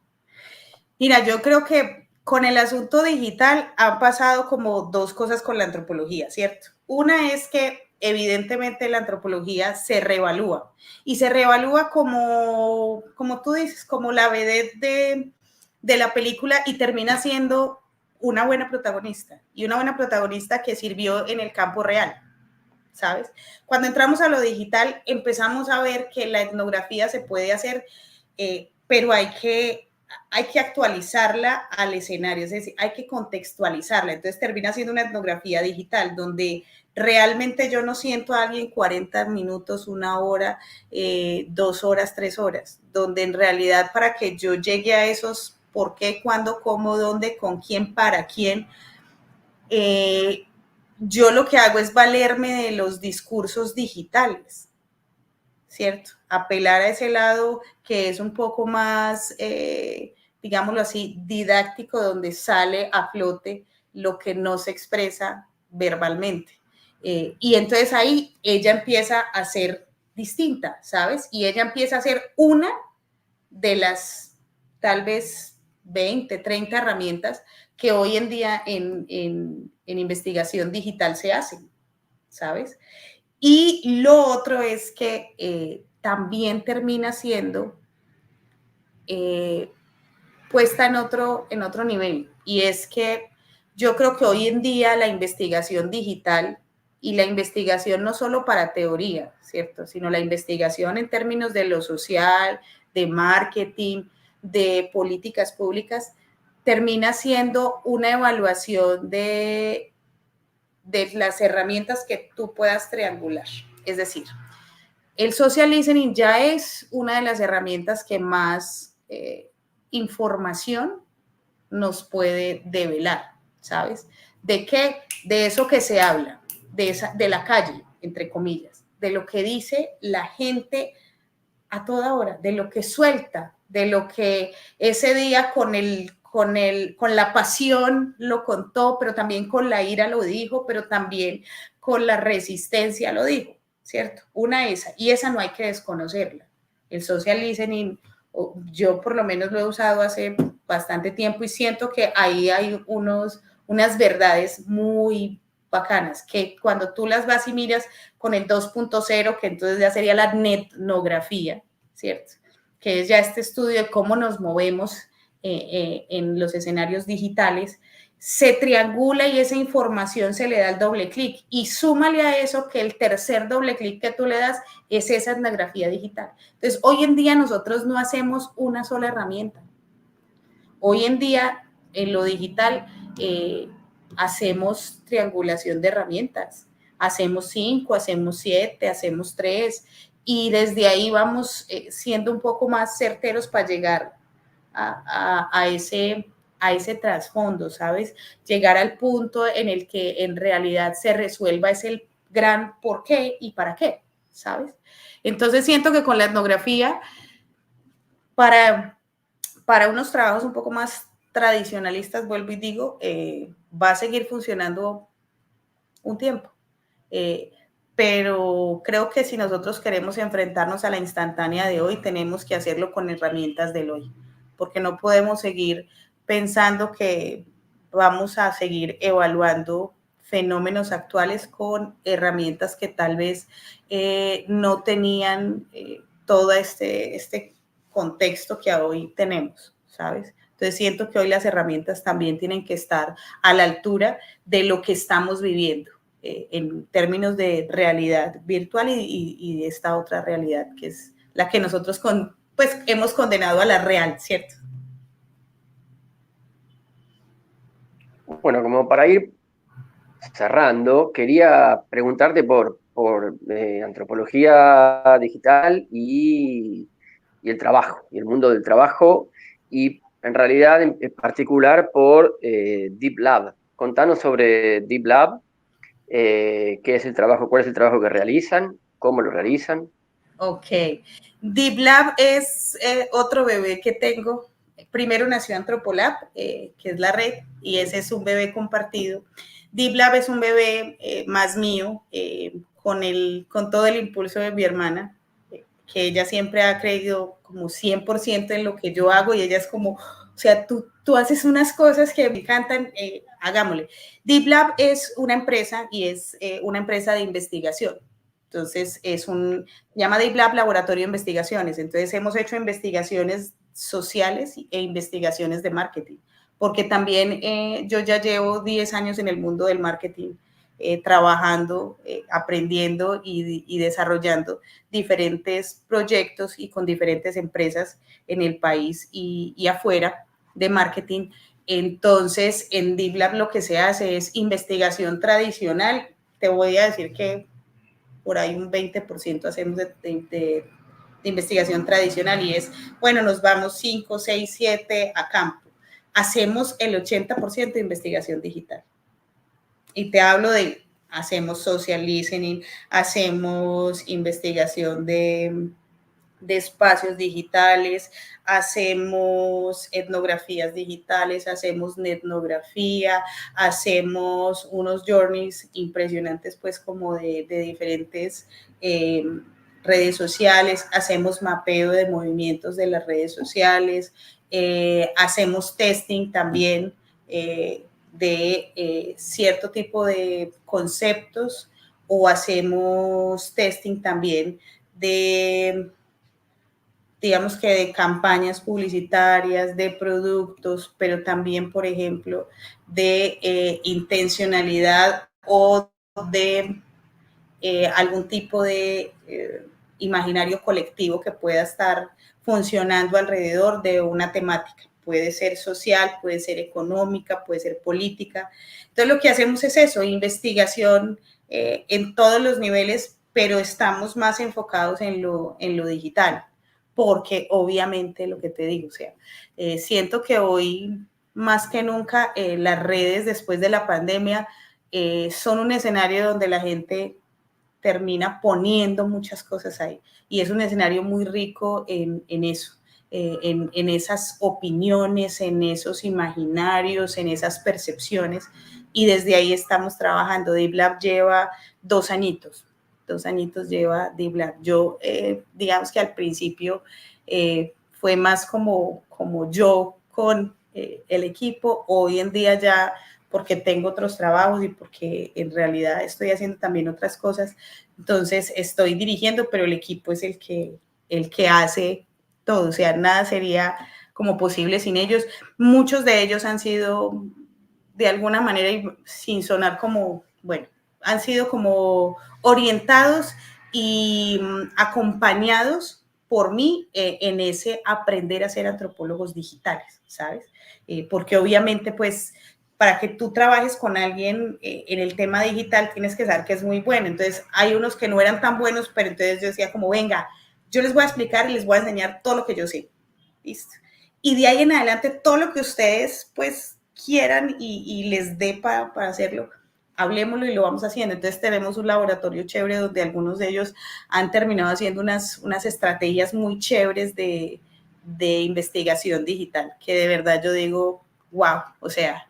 Mira, yo creo que con el asunto digital han pasado como dos cosas con la antropología, ¿cierto? Una es que evidentemente la antropología se reevalúa y se reevalúa como tú dices, como la vedette de la película y termina siendo una buena protagonista y una buena protagonista que sirvió en el campo real, ¿sabes? Cuando entramos a lo digital empezamos a ver que la etnografía se puede hacer, pero hay que actualizarla al escenario, es decir, hay que contextualizarla. Entonces termina siendo una etnografía digital donde realmente yo no siento a alguien 40 minutos, una hora, 2 horas, 3 horas, donde en realidad para que yo llegue a esos por qué, cuándo, cómo, dónde, con quién, para quién, yo lo que hago es valerme de los discursos digitales, ¿cierto? Apelar a ese lado que es un poco más, digámoslo así, didáctico, donde sale a flote lo que no se expresa verbalmente. Y entonces ahí ella empieza a ser distinta, ¿sabes? Y ella empieza a ser una de las tal vez 20, 30 herramientas que hoy en día en investigación digital se hacen, ¿sabes? Y lo otro es que también termina siendo puesta en otro nivel. Y es que yo creo que hoy en día la investigación digital y la investigación no solo para teoría, ¿cierto? Sino la investigación en términos de lo social, de marketing, de políticas públicas, termina siendo una evaluación de las herramientas que tú puedas triangular. Es decir, el social listening ya es una de las herramientas que más información nos puede develar, ¿sabes? ¿De qué? De eso que se habla, de la calle, entre comillas, de lo que dice la gente a toda hora, de lo que suelta, de lo que ese día con la pasión lo contó, pero también con la ira lo dijo, pero también con la resistencia lo dijo, ¿cierto? Una esa, y esa no hay que desconocerla. El social listening, yo por lo menos lo he usado hace bastante tiempo y siento que ahí hay unas verdades muy bacanas, que cuando tú las vas y miras con el 2.0, que entonces ya sería la netnografía, ¿cierto? Que es ya este estudio de cómo nos movemos en los escenarios digitales, se triangula y esa información se le da el doble clic. Y súmale a eso que el tercer doble clic que tú le das es esa etnografía digital. Entonces, hoy en día nosotros no hacemos una sola herramienta. Hoy en día, en lo digital, hacemos triangulación de herramientas. Hacemos 5, hacemos 7, hacemos 3 y desde ahí vamos siendo un poco más certeros para llegar a ese trasfondo, ¿sabes? Llegar al punto en el que en realidad se resuelva ese gran por qué y para qué, ¿sabes? Entonces siento que con la etnografía, para unos trabajos un poco más tradicionalistas, vuelvo y digo, va a seguir funcionando un tiempo. Pero creo que si nosotros queremos enfrentarnos a la instantánea de hoy, tenemos que hacerlo con herramientas del hoy, porque no podemos seguir pensando que vamos a seguir evaluando fenómenos actuales con herramientas que tal vez no tenían todo este contexto que hoy tenemos, ¿sabes? Entonces siento que hoy las herramientas también tienen que estar a la altura de lo que estamos viviendo en términos de realidad virtual y de esta otra realidad que es la que nosotros pues hemos condenado a la real, ¿cierto? Bueno, como para ir cerrando, quería preguntarte por antropología digital y el trabajo, y el mundo del trabajo, y en realidad en particular por Deep Lab. Contanos sobre Deep Lab, qué es el trabajo, cuál es el trabajo que realizan, cómo lo realizan. Ok. Deep Lab es otro bebé que tengo. Primero nació Antropolab, que es la red, y ese es un bebé compartido. Deep Lab es un bebé más mío, con todo el impulso de mi hermana, que ella siempre ha creído como 100% en lo que yo hago y ella es como, O sea, tú haces unas cosas que me encantan, hagámosle. Deep Lab es una empresa y es una empresa de investigación. Entonces, se llama Deep Lab Laboratorio de Investigaciones. Entonces, hemos hecho investigaciones sociales e investigaciones de marketing, porque también yo ya llevo 10 años en el mundo del marketing, trabajando, aprendiendo y desarrollando diferentes proyectos y con diferentes empresas en el país y afuera de marketing. Entonces, en Deep Lab lo que se hace es investigación tradicional. Te voy a decir que por ahí un 20% hacemos de investigación tradicional y es, bueno, nos vamos 5, 6, 7 a campo. Hacemos el 80% de investigación digital. Y te hablo de, hacemos social listening, hacemos investigación de espacios digitales, hacemos etnografías digitales, hacemos netnografía, hacemos unos journeys impresionantes, pues como de diferentes redes sociales, hacemos mapeo de movimientos de las redes sociales, hacemos testing también de cierto tipo de conceptos o hacemos testing también de, digamos que de campañas publicitarias, de productos, pero también, por ejemplo, de intencionalidad o de algún tipo de imaginario colectivo que pueda estar funcionando alrededor de una temática. Puede ser social, puede ser económica, puede ser política. Entonces lo que hacemos es eso, investigación en todos los niveles, pero estamos más enfocados en lo digital, porque obviamente lo que te digo, o sea, siento que hoy más que nunca las redes después de la pandemia son un escenario donde la gente termina poniendo muchas cosas ahí. Y es un escenario muy rico en eso, en esas opiniones, en esos imaginarios, en esas percepciones. Y desde ahí estamos trabajando. Deep Lab lleva 2 añitos. 2 añitos lleva Deep Lab. Yo, digamos que al principio fue más como yo con el equipo. Hoy en día ya, porque tengo otros trabajos y porque en realidad estoy haciendo también otras cosas, entonces estoy dirigiendo, pero el equipo es el que hace todo, o sea, nada sería como posible sin ellos. Muchos de ellos han sido, de alguna manera, y sin sonar como, bueno, han sido como orientados y acompañados por mí en ese aprender a ser antropólogos digitales, ¿sabes? Porque obviamente, pues, para que tú trabajes con alguien en el tema digital, tienes que saber que es muy bueno. Entonces, hay unos que no eran tan buenos, pero entonces yo decía como, venga, yo les voy a explicar y les voy a enseñar todo lo que yo sé. ¿Listo? Y de ahí en adelante, todo lo que ustedes, pues, quieran y les dé para hacerlo, hablemoslo y lo vamos haciendo. Entonces tenemos un laboratorio chévere donde algunos de ellos han terminado haciendo unas estrategias muy chéveres de investigación digital, que de verdad yo digo, wow, o sea,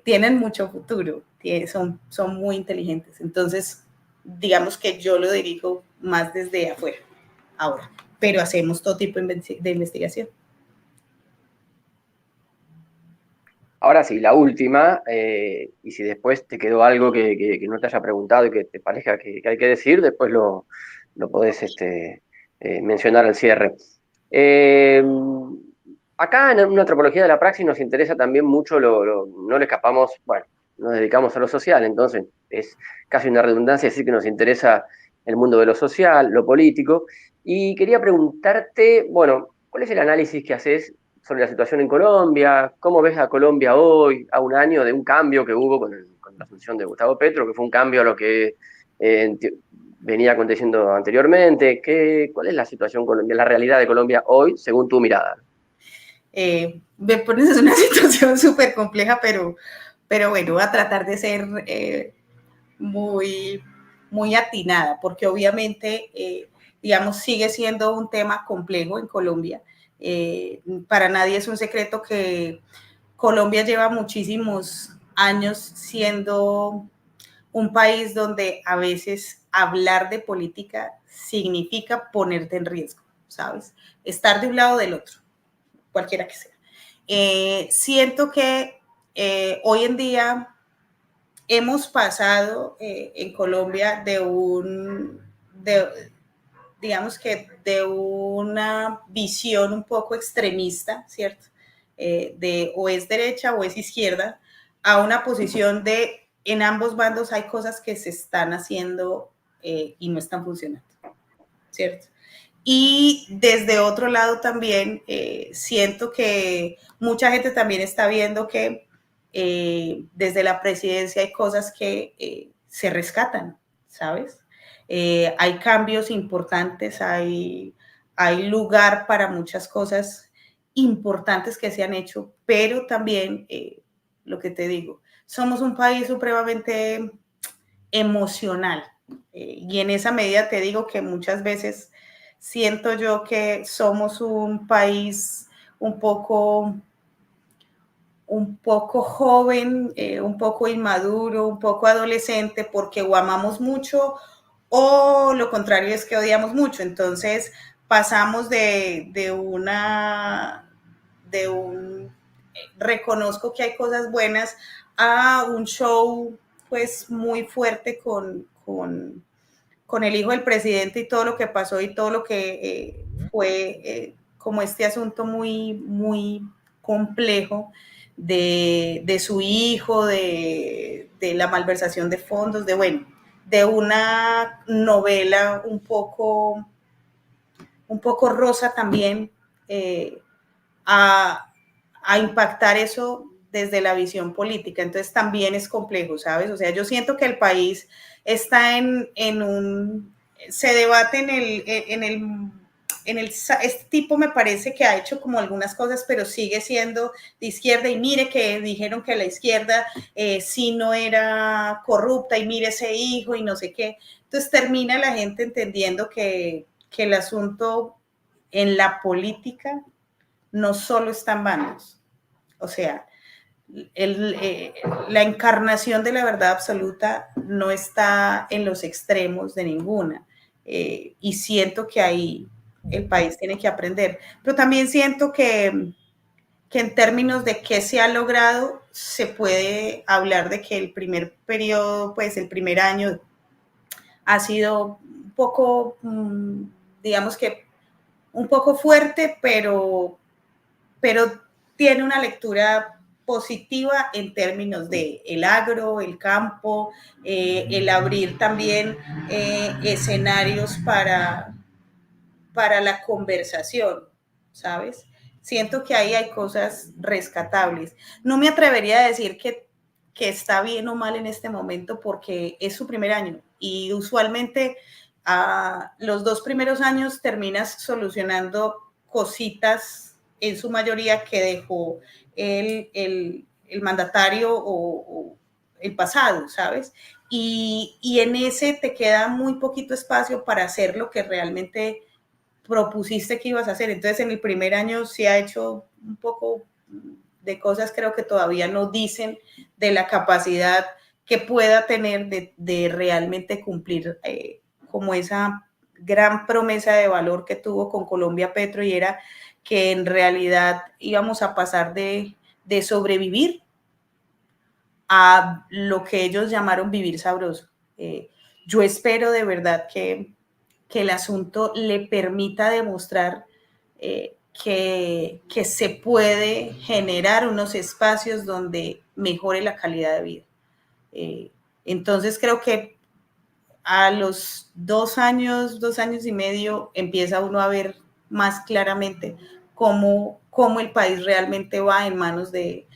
tienen mucho futuro, son muy inteligentes. Entonces, digamos que yo lo dirijo más desde afuera ahora, pero hacemos todo tipo de investigación. Ahora sí, la última, y si después te quedó algo que no te haya preguntado y que te parezca que hay que decir, después lo podés mencionar al cierre. Eh, Acá en una antropología de la praxis nos interesa también mucho, no le escapamos, bueno, nos dedicamos a lo social, entonces es casi una redundancia decir que nos interesa el mundo de lo social, lo político, y quería preguntarte, bueno, ¿cuál es el análisis que haces sobre la situación en Colombia? ¿Cómo ves a Colombia hoy, a un año de un cambio que hubo con la asunción de Gustavo Petro, que fue un cambio a lo que venía aconteciendo anteriormente? ¿Cuál es la situación colombiana, la realidad de Colombia hoy, según tu mirada? Me pones en una situación súper compleja, pero bueno, voy a tratar de ser muy, muy atinada, porque obviamente, digamos, sigue siendo un tema complejo en Colombia. Para nadie es un secreto que Colombia lleva muchísimos años siendo un país donde a veces hablar de política significa ponerte en riesgo, ¿sabes? Estar de un lado o del otro, cualquiera que sea. Siento que hoy en día hemos pasado en Colombia digamos que de una visión un poco extremista, ¿cierto? De o es derecha o es izquierda, a una posición de en ambos bandos hay cosas que se están haciendo y no están funcionando, ¿cierto? Y desde otro lado también siento que mucha gente también está viendo que desde la presidencia hay cosas que se rescatan, ¿sabes? Hay cambios importantes, hay lugar para muchas cosas importantes que se han hecho, pero también, lo que te digo, somos un país supremamente emocional. Y en esa medida te digo que muchas veces siento yo que somos un país un poco joven, un poco inmaduro, un poco adolescente, porque o amamos mucho o lo contrario es que odiamos mucho. Entonces pasamos de un reconozco que hay cosas buenas a un show pues muy fuerte con el hijo del presidente y todo lo que pasó y todo lo que fue como este asunto muy, muy complejo de su hijo, de la malversación de fondos, de una novela un poco rosa también, eh, a, a impactar eso desde la visión política. Entonces también es complejo, ¿sabes? O sea, yo siento que el país está en un, se debate este tipo me parece que ha hecho como algunas cosas, pero sigue siendo de izquierda y mire que dijeron que la izquierda sí no era corrupta y mire ese hijo y no sé qué. Entonces termina la gente entendiendo que el asunto en la política no solo están bandos, o sea, la encarnación de la verdad absoluta no está en los extremos de ninguna, y siento que ahí el país tiene que aprender, pero también siento que en términos de qué se ha logrado, se puede hablar de que el primer periodo, pues el primer año ha sido un poco, digamos que un poco fuerte, pero tiene una lectura positiva en términos de el agro, el campo, el abrir también escenarios para la conversación, ¿sabes? Siento que ahí hay cosas rescatables. No me atrevería a decir que está bien o mal en este momento porque es su primer año y usualmente los 2 primeros años terminas solucionando cositas en su mayoría que dejó el mandatario o el pasado, ¿sabes? Y en ese te queda muy poquito espacio para hacer lo que realmente propusiste que ibas a hacer. Entonces, en el primer año se ha hecho un poco de cosas, creo que todavía no dicen de la capacidad que pueda tener de realmente cumplir como esa gran promesa de valor que tuvo con Colombia Petro, y era que en realidad íbamos a pasar de sobrevivir a lo que ellos llamaron vivir sabroso. Yo espero de verdad que el asunto le permita demostrar que se puede generar unos espacios donde mejore la calidad de vida. Entonces creo que a los 2 años y medio empieza uno a ver más claramente cómo el país realmente va en manos del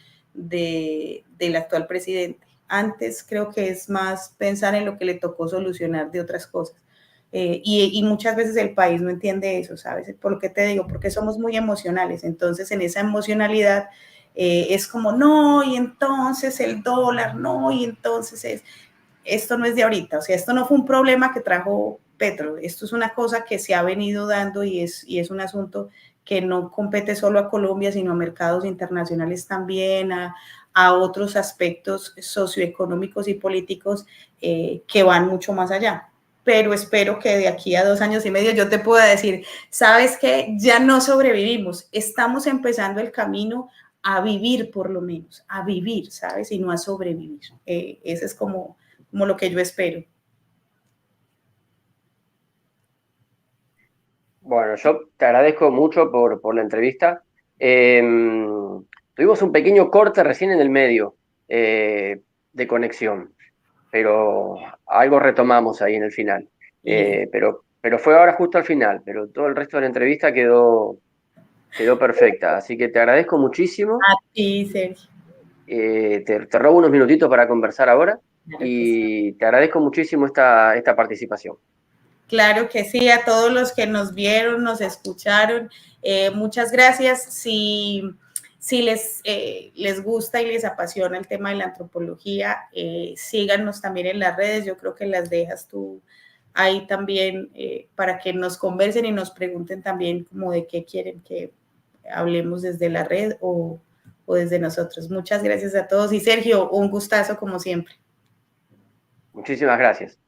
actual presidente. Antes creo que es más pensar en lo que le tocó solucionar de otras cosas. Y muchas veces el país no entiende eso, ¿sabes? ¿Por qué te digo? Porque somos muy emocionales. Entonces, en esa emocionalidad es como, no, y entonces el dólar, no, y entonces esto no es de ahorita. O sea, esto no fue un problema que trajo Petro. Esto es una cosa que se ha venido dando y es un asunto que no compete solo a Colombia, sino a mercados internacionales también, a otros aspectos socioeconómicos y políticos que van mucho más allá. Pero espero que de aquí a 2 años y medio yo te pueda decir, sabes que ya no sobrevivimos, estamos empezando el camino a vivir por lo menos, a vivir, ¿sabes? Y no a sobrevivir. Ese es como lo que yo espero. Bueno, yo te agradezco mucho por la entrevista. Tuvimos un pequeño corte recién en el medio de conexión, pero algo retomamos ahí en el final. Y Pero fue ahora justo al final, pero todo el resto de la entrevista quedó perfecta. Así que te agradezco muchísimo. a ti, Sergio. Te robo unos minutitos para conversar ahora Claro que sí. y te agradezco muchísimo esta participación. Claro que sí, a todos los que nos vieron, nos escucharon, muchas gracias. Si les gusta y les apasiona el tema de la antropología, síganos también en las redes, yo creo que las dejas tú ahí también para que nos conversen y nos pregunten también como de qué quieren que hablemos desde la red o desde nosotros. Muchas gracias a todos y Sergio, un gustazo como siempre. Muchísimas gracias.